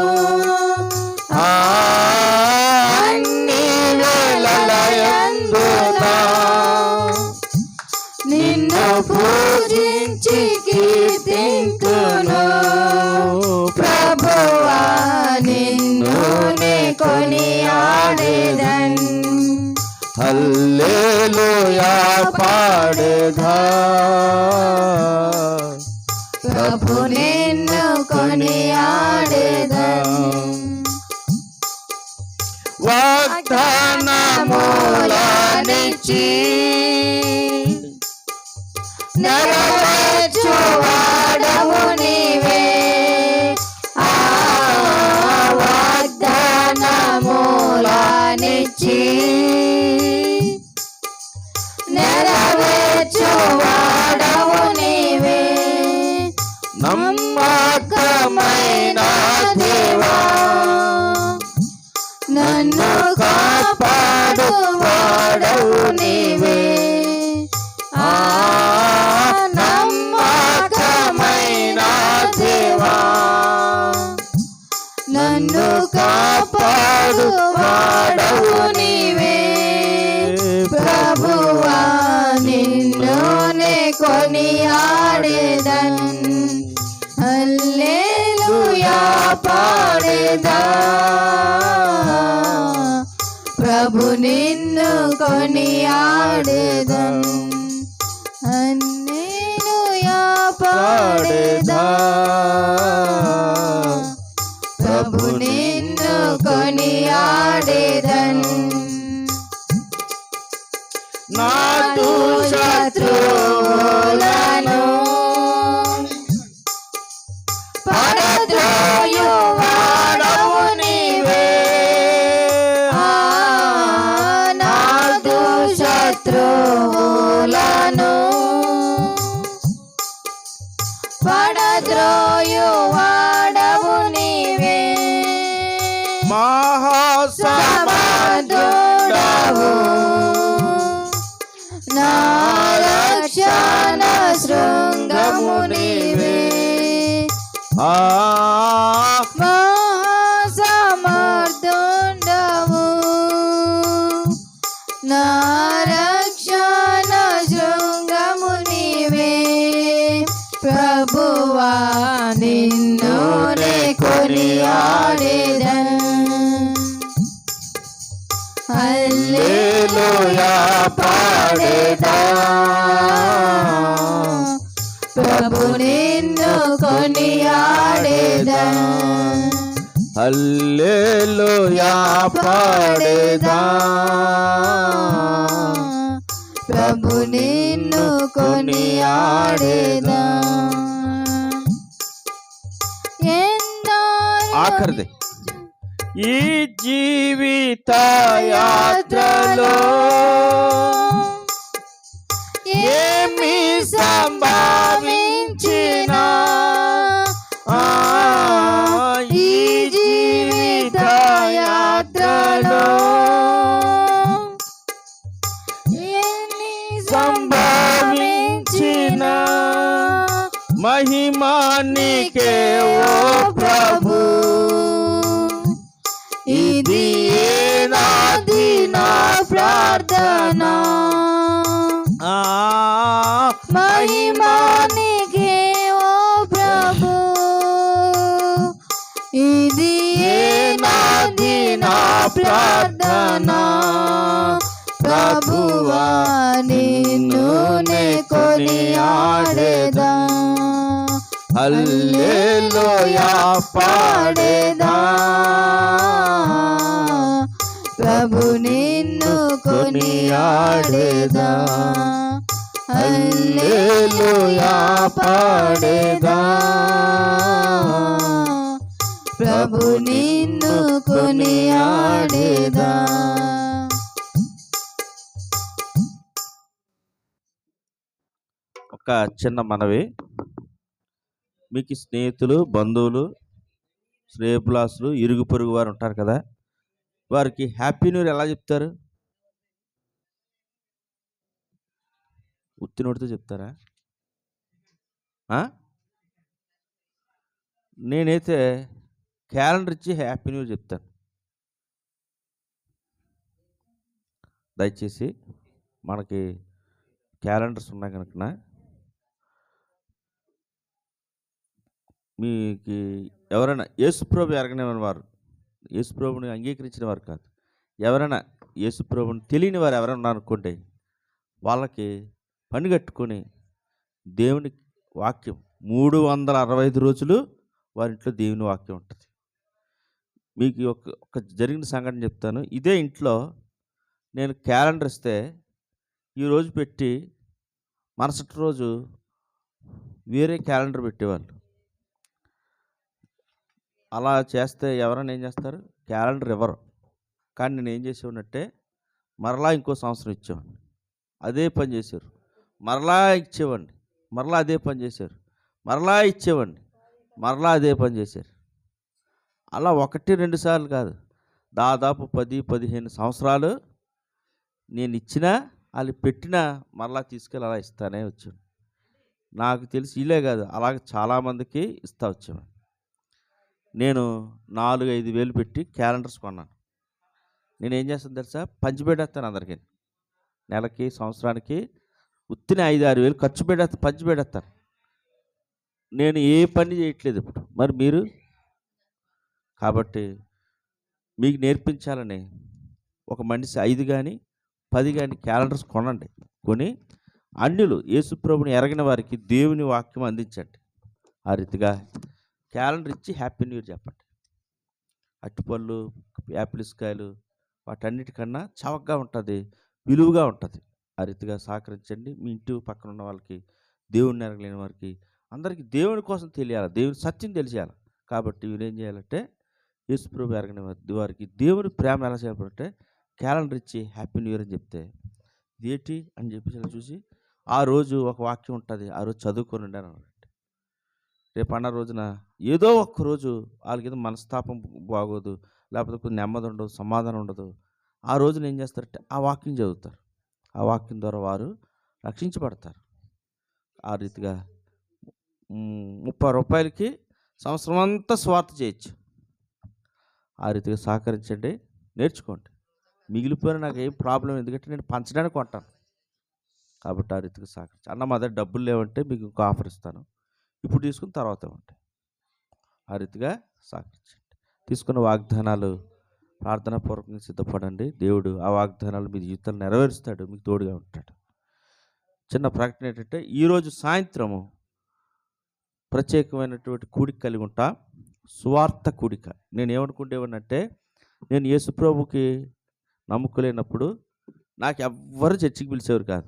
అన్ని వేళలయందునా నిన్ను పూజించి కీర్తింతును. ప్రభువా నిన్ను నే కొనియాడేదన్. హల్లెలూయా పాడేదా, ప్రభు నిన్ను కొనియాడేదన్. వాగ్దానములనిచ్చి నెరవేర్చువాడవు నీవే. వాగ్దానములనిచ్చి నెరవేర్చువాడవు నీవే. నమ్మకమైన దేవా నన్ను కాపాడువాడవు నీవే. నమ్మకమైన దేవా నన్ను కాపాడువాడవు నీవే. ప్రభువా నిన్ను నే కొనియాడేదన్. హల్లెలూయా పాడేదా, ప్రభు నిన్ను కొనియాడేదన్. హల్లెలూయా పాడేదా, ప్రభు నిన్ను కొనియాడేదన్. నాదు శత్రువులను పడద్రోయువాడవు నీవే. నాదు శత్రువులను పడద్రోయువాడవు నీవే. మహాసమర్థుడవు నా రక్షణ శృంగము నీవే. మహాసమర్థుడవు నా రక్షణ శృంగము నీవే. ప్రభువా నిన్ను నే కొనియాడేదన్. హల్లెలూయా పాడేదా, ప్రభు నిన్ను కొనియాడేదన్. హల్లెలూయా పాడేదా, ప్రభు నిన్ను కొనియాడేదన్. ఆఖరిది ఈ జీవిత యాత్రలో ఏమి సంభవించినా, ఈ జీవిత యాత్రలో ఏమి సంభవించినా మహిమా నీకే ఓ ప్రభు. ఇది నాది నా ప్రార్థన మహిమా నీకే ఓ ప్రభు ఇది నాది నా ప్రార్థన ప్రభువా నిన్ను నే కొనియాడేదా హల్లెలూయా పాడేదా ప్రభు నిన్ను కొనియాడేదా హల్లెలూయా పాడేదా ప్రభు నిన్ను కొనియాడేదా. ఒక చిన్న మనవి, మీకు స్నేహితులు, బంధువులు, శ్రేయభిలాసులు, ఇరుగు పొరుగు వారు ఉంటారు కదా, వారికి హ్యాపీ న్యూ ఇయర్ ఎలా చెప్తారు? ఉత్తి నోటితో చెప్తారా? నేనైతే క్యాలెండర్ ఇచ్చి హ్యాపీ న్యూ ఇయర్ చెప్తాను. దయచేసి మనకి క్యాలెండర్స్ ఉన్నాయి కనుక మీకు ఎవరైనా యేసుప్రభు ఎరగని వారు, యేసుప్రభుని అంగీకరించిన వారు కాదు, ఎవరైనా యేసుప్రభుని తెలియని వారు ఎవరైనా ఉన్నారనుకోండి, వాళ్ళకి పని కట్టుకొని దేవుని వాక్యం 365 రోజులు వారింట్లో దేవుని వాక్యం ఉంటుంది. మీకు ఒక జరిగిన సంఘటన చెప్తాను. ఇదే ఇంట్లో నేను క్యాలెండర్ ఇస్తే ఈరోజు పెట్టి మరుసటి రోజు వేరే క్యాలెండర్ పెట్టేవాళ్ళు. అలా చేస్తే ఎవరైనా ఏం చేస్తారు? క్యాలెండర్ ఇవ్వరు. కానీ నేను ఏం చేసేవాడినంటే మరలా ఇంకో సంవత్సరం ఇచ్చేవాడిని, అదే పని చేశారు. మరలా ఇచ్చేవాడిని, మరలా అదే పని చేశారు. మరలా ఇచ్చేవాడిని, మరలా అదే పని చేశారు. అలా 1-2 సార్లు కాదు, దాదాపు 10-15 సంవత్సరాలు నేను ఇచ్చినా వాళ్ళు పెట్టినా మరలా తీసుకెళ్ళి అలా ఇస్తానే వచ్చాను. నాకు తెలిసి ఇలే కాదు, అలాగే చాలామందికి ఇస్తా వచ్చాను. నేను 4-5 వేలు పెట్టి క్యాలెండర్స్ కొన్నాను. నేను ఏం చేస్తాను తెలుసా? పంచిపెట్టేస్తాను అందరికీ. నెలకి, సంవత్సరానికి ఉత్తిన 5-6 వేలు ఖర్చు పంచిపెట్టేస్తాను. నేను ఏ పని చేయట్లేదు ఇప్పుడు. మరి మీరు? కాబట్టి మీకు నేర్పించాలని ఒక మనిషి 5 కానీ 10 కానీ క్యాలెండర్స్ కొనండి. కొని అన్యులు యేసుప్రభుని ఎరగిన వారికి దేవుని వాక్యం అందించండి. ఆ రీతిగా క్యాలెండర్ ఇచ్చి హ్యాపీ న్యూ ఇయర్ చెప్పండి. అరటిపళ్ళు, యాపిల్స్ కాయలు వాటన్నిటికన్నా చవకగా ఉంటుంది, విలువగా ఉంటుంది. ఆ రీతిగా సహకరించండి. మీ ఇంటి పక్కన ఉన్న వాళ్ళకి, దేవుడిని ఎరగలేని వారికి, అందరికీ దేవుని కోసం తెలియాలి, దేవుని సత్యం తెలియాలి. కాబట్టి వీరు ఏం చేయాలంటే యేసుప్రభు ఎరగని వారికి దేవుని ప్రేమ ఎలా చేయాలంటే క్యాలెండర్ ఇచ్చి హ్యాపీ న్యూ ఇయర్ అని చెప్తే ఇదేంటి అని చెప్పేసి చూసి ఆ రోజు ఒక వాక్యం ఉంటుంది, ఆ రోజు చదువుకొని ఉండాను అన్నమాట. రేపు అన్న రోజున ఏదో ఒక్కరోజు వాళ్ళకి ఏదో మనస్తాపం బాగోదు, లేకపోతే కొంచెం నెమ్మది ఉండదు, సమాధానం ఉండదు. ఆ రోజున ఏం చేస్తారంటే ఆ వాక్యం చదువుతారు. ఆ వాక్యం ద్వారా వారు రక్షించబడతారు. ఆ రీతిగా 30 రూపాయలకి సంవత్సరం అంతా స్వార్థ చేయొచ్చు. ఆ రీతిగా సహకరించండి, నేర్చుకోండి. మిగిలిపోయిన నాకు ఏం ప్రాబ్లం, ఎందుకంటే నేను పంచడానికి కొంటాను. కాబట్టి ఆ రీతిగా సహకరించి, అన్న మా దగ్గర డబ్బులు లేవంటే మీకు ఇంకో ఆఫర్ ఇస్తాను, ఇప్పుడు తీసుకుని తర్వాత ఇవ్వండి. ఆ రీతిగా సహకరించండి. తీసుకున్న వాగ్దానాలు ప్రార్థనాపూర్వకంగా సిద్ధపడండి. దేవుడు ఆ వాగ్దానాలు మీ జీవితాలు నెరవేరుస్తాడు, మీకు తోడుగా ఉంటాడు. చిన్న ప్రకటన ఏంటంటే ఈరోజు సాయంత్రము ప్రత్యేకమైనటువంటి కూడిక కలిగి ఉంటా, సువార్త కూడిక. నేను ఏమనుకుంటేవాడినంటే, నేను యేసుప్రభుకి నమ్ముకోలేనప్పుడు నాకు ఎవ్వరు చర్చికి పిలిచేవారు కాదు.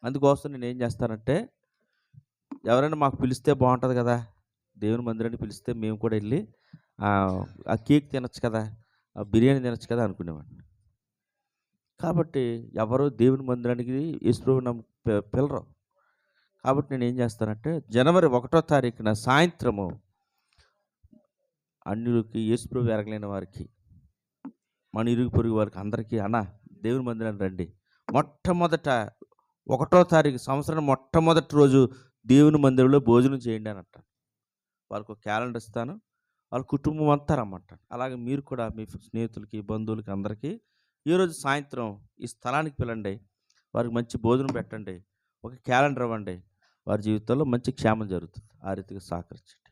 అందుకోసం నేను ఏం చేస్తానంటే, ఎవరైనా మాకు పిలిస్తే బాగుంటుంది కదా, దేవుని మందిరాన్ని పిలిస్తే మేము కూడా వెళ్ళి ఆ కేక్ తినచ్చు కదా, ఆ బిర్యానీ తినచ్చు కదా అనుకునేవాడిని. కాబట్టి ఎవరు దేవుని మందిరానికి యేసుప్రభు పిలరు. కాబట్టి నేను ఏం చేస్తానంటే జనవరి 1వ తారీఖున సాయంత్రము అన్యులకి, యేసుప్రభు ఎరగలేని వారికి, మన ఇరుగు పొరుగు వారికి అందరికీ అన్న దేవుని మందిరాన్ని రండి. మొట్టమొదట 1వ తారీఖు సంవత్సరం మొట్టమొదటి రోజు దేవుని మందిరంలో భోజనం చేయండి అని అంటాను. వాళ్ళకు ఒక క్యాలెండర్ ఇస్తాను, వాళ్ళ కుటుంబం అంతా రమ్మంటాడు. అలాగే మీరు కూడా మీ స్నేహితులకి, బంధువులకి అందరికీ ఈరోజు సాయంత్రం ఈ స్థలానికి పిలండి. వారికి మంచి భోజనం పెట్టండి. ఒక క్యాలెండర్ ఇవ్వండి. వారి జీవితంలో మంచి క్షేమం జరుగుతుంది. ఆ రీతిగా సహకరించండి.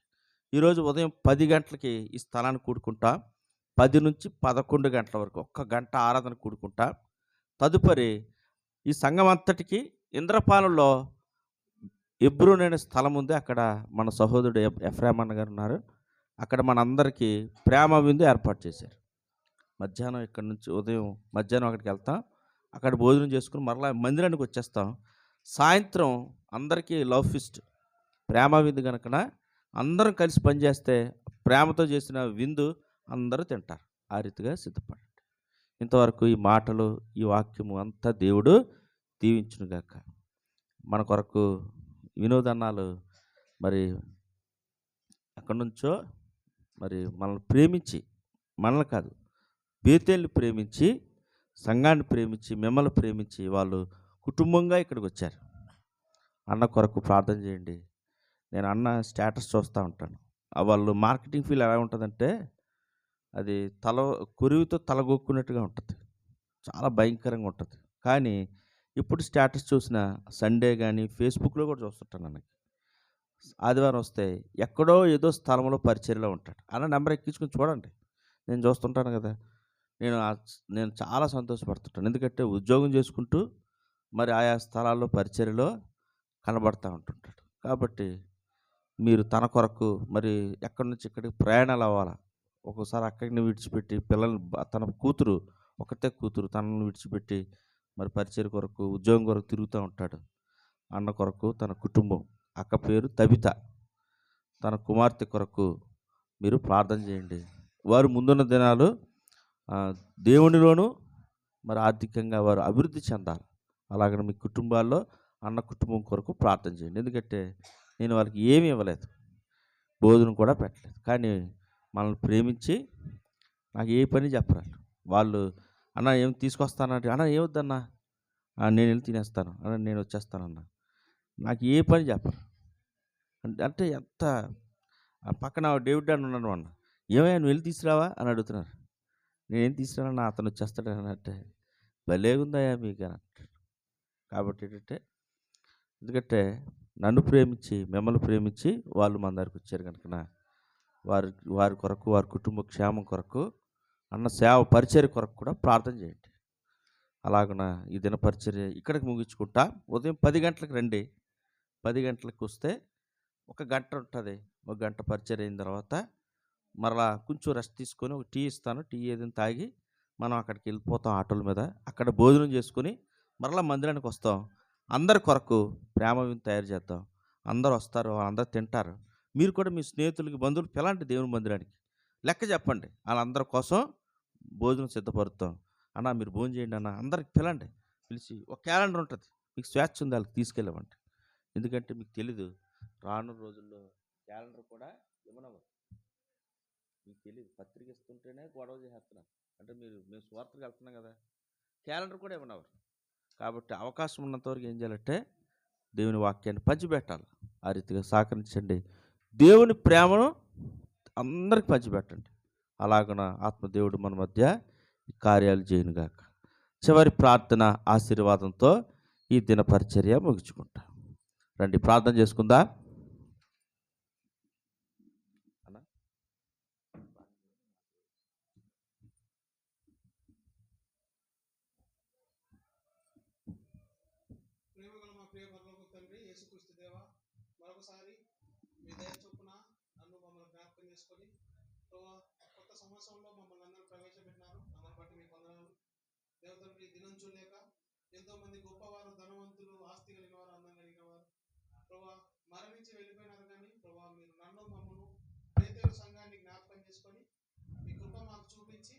ఈరోజు ఉదయం 10 గంటలకి ఈ స్థలాన్ని కూడుకుంటా. 10 నుంచి 11 గంటల వరకు ఒక్క గంట ఆరాధన కూడుకుంటా. తదుపరి ఈ సంఘం అంతటికి ఇంద్రపాలెంలో హెబ్రోన్ అనే స్థలం ఉంది. అక్కడ మన సహోదరుడు ఎఫ్రాయిం అన్న గారు ఉన్నారు. అక్కడ మనందరికీ ప్రేమ విందు ఏర్పాటు చేశారు. మధ్యాహ్నం ఇక్కడ నుంచి ఉదయం మధ్యాహ్నం అక్కడికి వెళ్తాం. అక్కడ భోజనం చేసుకుని మరలా మందిరానికి వచ్చేస్తాం. సాయంత్రం అందరికీ లవ్ ఫీస్ట్, ప్రేమ విందు కనుక అందరం కలిసి పనిచేస్తే ప్రేమతో చేసిన విందు అందరూ తింటారు. ఆ రీతిగా సిద్ధపడండి. ఇంతవరకు ఈ మాటలు, ఈ వాక్యము అంతా దేవుడు దీవించునుగాక. మన కొరకు వినోదన్నాలు మరి అక్కడి నుంచో మరి మనల్ని ప్రేమించి, మనల్ని కాదు బేతేల్ని ప్రేమించి, సంఘాన్ని ప్రేమించి, మిమ్మల్ని ప్రేమించి వాళ్ళు కుటుంబంగా ఇక్కడికి వచ్చారు. అన్న కొరకు ప్రార్థన చేయండి. నేను అన్న స్టేటస్ చూస్తూ ఉంటాను. వాళ్ళు మార్కెటింగ్ ఫీల్ ఎలా ఉంటుందంటే అది కురివితో తలగొక్కున్నట్టుగా ఉంటుంది. చాలా భయంకరంగా ఉంటుంది. కానీ ఇప్పుడు స్టేటస్ చూసిన సండే కానీ ఫేస్బుక్లో కూడా చూస్తుంటాను. నాకు ఆదివారం వస్తే ఎక్కడో ఏదో స్థలంలో పరిచర్యలో ఉంటాడు. అన్న నెంబర్ ఎక్కించుకుని చూడండి. నేను చూస్తుంటాను కదా. నేను చాలా సంతోషపడుతుంటాను. ఎందుకంటే ఉద్యోగం చేసుకుంటూ మరి ఆయా స్థలాల్లో పరిచర్యలో కనబడుతూ ఉంటుంటాడు. కాబట్టి మీరు తన కొరకు మరి ఎక్కడి నుంచి ఇక్కడికి ప్రయాణాలు అవ్వాలా. ఒక్కోసారి అక్కడిని విడిచిపెట్టి పిల్లలు, తన కూతురు ఒకటే కూతురు తనను విడిచిపెట్టి మరి పరిచర్య కొరకు, ఉద్యోగం కొరకు తిరుగుతూ ఉంటాడు. అన్న కొరకు తన కుటుంబం, అక్క పేరు తబిత, తన కుమార్తె కొరకు మీరు ప్రార్థన చేయండి. వారు ముందున్న దినాలు దేవునిలోనూ మరి ఆర్థికంగా వారు అభివృద్ధి చెందాలి. అలాగని మీ కుటుంబాల్లో అన్న కుటుంబం కొరకు ప్రార్థన చేయండి. ఎందుకంటే నేను వాళ్ళకి ఏమీ ఇవ్వలేదు, భోజనం కూడా పెట్టలేదు. కానీ మనల్ని ప్రేమించి నాకు ఏ పని చెప్పరారు. వాళ్ళు అన్న ఏం తీసుకొస్తానంటే, అన్న ఏమొద్దన్నా, నేను వెళ్ళి తినేస్తాను అన్న, నేను వచ్చేస్తానన్నా, నాకు ఏ పని చెప్పరు. అంటే ఎంత పక్కన డేవిడ్ అని ఉన్నాను అన్న, ఏమయ్యా నువ్వు వెళ్ళి తీసుకురావా అని అడుగుతున్నారు. నేనేం తీసుకురానన్నా, అతను వచ్చేస్తాడు అంటే భలేగుందయ్యా మీకు అని అంటాడు. కాబట్టి ఏంటంటే, ఎందుకంటే నన్ను ప్రేమించి, మిమ్మల్ని ప్రేమించి వాళ్ళు మన దగ్గరికి వచ్చారు కనుక వారి కొరకు, వారి కుటుంబ క్షేమం కొరకు, అన్న సేవ పరిచర్య కొరకు కూడా ప్రార్థన చేయండి. అలాగన ఈ దిన పరిచర్య ఇక్కడికి ముగించుకుంటా. ఉదయం 10 గంటలకు రండి. 10 గంటలకు వస్తే ఒక గంట ఉంటుంది. ఒక గంట పరిచర్య అయిన తర్వాత మరలా కొంచెం రెస్ట్ తీసుకొని ఒక టీ ఇస్తాను. టీ ఏదైనా తాగి మనం అక్కడికి వెళ్ళిపోతాం ఆటోల మీద. అక్కడ భోజనం చేసుకొని మరలా మందిరానికి వస్తాం. అందరి కొరకు ప్రేమ విందు తయారు చేద్దాం. అందరూ వస్తారు, వాళ్ళందరూ తింటారు. మీరు కూడా మీ స్నేహితులకి, బంధువులు పిలండి దేవుని మందిరానికి. లెక్క చెప్పండి, వాళ్ళందరి కోసం భోజనం సిద్ధపరుస్తాం. అన్న మీరు భోజనం చేయండి అన్న, అందరికి పిలండి. పిలిచి ఒక క్యాలెండర్ ఉంటుంది, మీకు స్వేచ్ఛ ఉంది, వాళ్ళకి తీసుకెళ్ళమండి. ఎందుకంటే మీకు తెలీదు, రానున్న రోజుల్లో క్యాలెండర్ కూడా ఇవ్వనవ్వరు. మీకు తెలియదు, పత్రిక ఇస్తుంటేనే గొడవ చేసేస్తున్నాం. అంటే మేము స్వార్థకు వెళ్తున్నాం కదా, క్యాలెండర్ కూడా ఇవ్వనవ్వరు. కాబట్టి అవకాశం ఉన్నంతవరకు ఏం చేయాలంటే దేవుని వాక్యాన్ని పంచిపెట్టాలి. ఆ రీతిగా సహకరించండి. దేవుని ప్రేమను అందరికి పంచిపెట్టండి. అలాగన ఆత్మదేవుడు మన మధ్య ఈ కార్యాలు చేయనుగాక. చివరి ప్రార్థన ఆశీర్వాదంతో ఈ దిన పరిచర్య ముగించుకుంటా. రండి ప్రార్థన చేసుకుందా. ప్రేమగల మా ప్రియ పరలోకపు తండ్రి యేసుక్రీస్తు దేవా, మరొకసారి మీ దయ చొప్పున నన్ను మమ్మల్ని జ్ఞాపకం చేసుకొని కొత్త సంవత్సరంలో మమ్మల్ని అందరూ ప్రవేశపెట్టినారు. అందుని బట్టి మీకు వందనాలు దేవతండ్రి. దినం చూడలేక ఎంతో మంది గొప్పవారు, ధనవంతులు, ఆస్తి కలిగిన వారు, అందం కలిగిన వారు ప్రభా మరణించి వెళ్ళిపోయినారు. కానీ ప్రభా మీరు నన్ను, మమ్మల్ని, బేతేలు సంఘాన్ని జ్ఞాపకం చేసుకొని మీ కృప మాకు చూపించి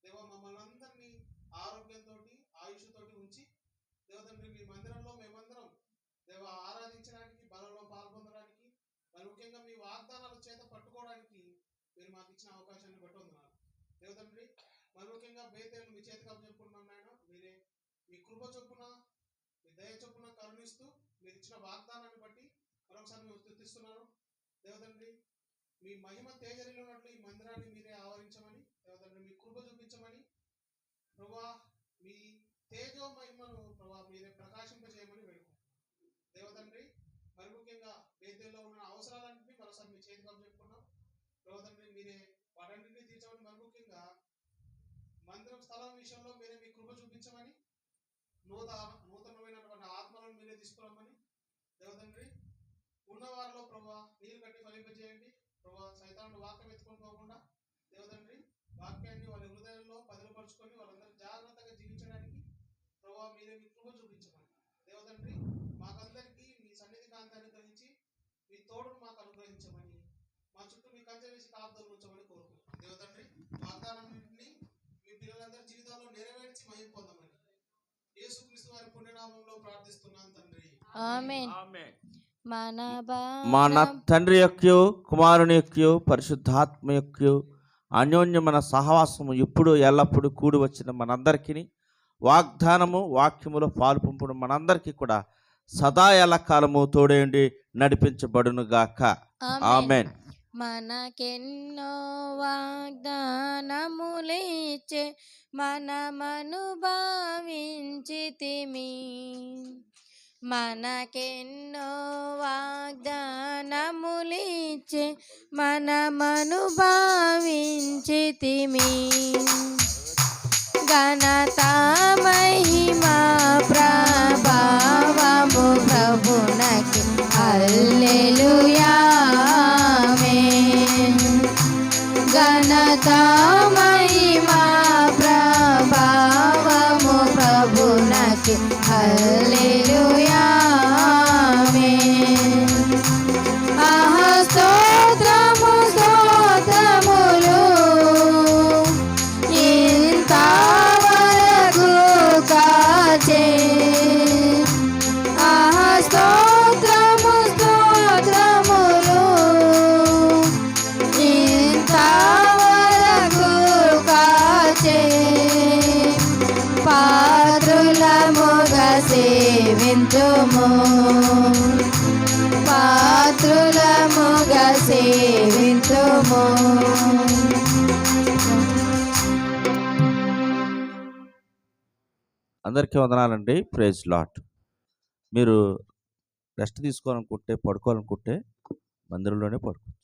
దేవా మమ్మల్ని అందరినీ ఆరోగ్యంతో, ఆయుష్తోటి ఉంచి దేవతండ్రి మీ మందిరంలో మేమందరం దేవ ఆరాధించడానికి, బలలో పాల్పొందడానికి, మరి ముఖ్యంగా మీ వాగ్దానాల చేత పట్టుకోవడానికి మీరు మాకు ఇచ్చిన అవకాశాన్ని బట్టి వందనాలు దేవతండ్రి. మరి ముఖ్యంగా బేతేలు మీ చేతికి అప్పచెప్పుకున్నాం నాయన. మీరే మీ కృప చొప్పున, మీ దయ చొప్పున కరుణిస్తూ మీరు ఇచ్చిన వాగ్దానాన్ని బట్టి మరొకసారి మేము స్తుతిస్తున్నాను దేవతండ్రి. మీ మహిమ తేజరిలో ఉన్నట్లు ఈ మందిరాన్ని మీరే ఆవరించమని దేవతండ్రి, మీ కృప చూపించమని ప్రభా, మీ తేజో మహిమను ప్రభా మీరే ప్రకాశింపజేయమని వేడుకుంటున్నాం దేవతండ్రి. మరి ముఖ్యంగా వేద్యంలో ఉన్న అవసరాలన్నింటినీ మరోసారి మీ చేతికి చెప్పుకున్నాం దేవతండ్రి. మీరే వాటన్నింటినీ తీర్చమని, మరి ముఖ్యంగా మందిరం స్థలం విషయంలో మీరే మీ కృప చూపించమని, నూతనమైనటువంటి ఆత్మలను మీరే తీసుకురమ్మని దేవతండ్రి. ఉన్న వారిలో ప్రభా నీరు కట్టి ఫలింపజేయండి ప్రభా. సైతానుడు వాక్యం ఎత్తుకొని పోకుండా దేవతండ్రి, వాక్యాన్ని వారి హృదయంలో పదిలపరుచుకొని వాళ్ళందరూ జాగ్రత్తగా జీవించడానికి ప్రభా మీరే మీ కృప చూపించమని దేవతండ్రి. మాకందరికీ మీ సన్నిధి కాంతి అనుగ్రహించి మీ తోడును మాకు అనుగ్రహించమని, మా చుట్టూ మీ కంచె వేసి కాపుదలు ఉంచమని కోరుకుంటున్నాం దేవతండ్రి. వాగ్దానాన్నింటినీ మీ పిల్లలందరి జీవితాల్లో నెరవేర్చి మహిమ పొందమని యేసుక్రీస్తు వారి పుణ్యనామంలో ప్రార్థిస్తున్నాను తండ్రి. ఆమేన్. మన తండ్రి యొక్క కుమారుని యొక్క పరిశుద్ధాత్మ యొక్క అన్యోన్యమైన సహవాసము ఇప్పుడు ఎల్లప్పుడూ కూడి వచ్చిన మనందరికీ, వాగ్దానము వాక్యములో పాలు పంపుడు మనందరికీ కూడా సదా ఎల్లకాలము తోడేండి నడిపించబడునుగాక. ఆమేన్. మనకెన్నో వాగ్దానములిచ్చే మనమను భావించితిమి. మనకెన్నో వాగ్దానములిచ్చే మనమను భావించితిమి. ఘనత మహిమా ప్రభావము ప్రభునకి హల్లెలూయా ఆమేన్. ఘనత మహిమా ప్రభావము ప్రభునకి హల్లెలూయా ఆమేన్. ఆహా స్తోత్రము స్తోత్రములు ఇంతవరకు కాచే. ఆహా స్తోత్రము స్తోత్రములు ఇంతవరకు కాచే. పాత్రులముగా సేవింతుము, పాత్రులముగా సేవింతుము. అందరికీ వందనాలండి. Praise lot. మీరు రెస్ట్ తీసుకోవాలనుకుంటే, పడుకోవాలనుకుంటే మందిరంలోనే పడుకోవచ్చు.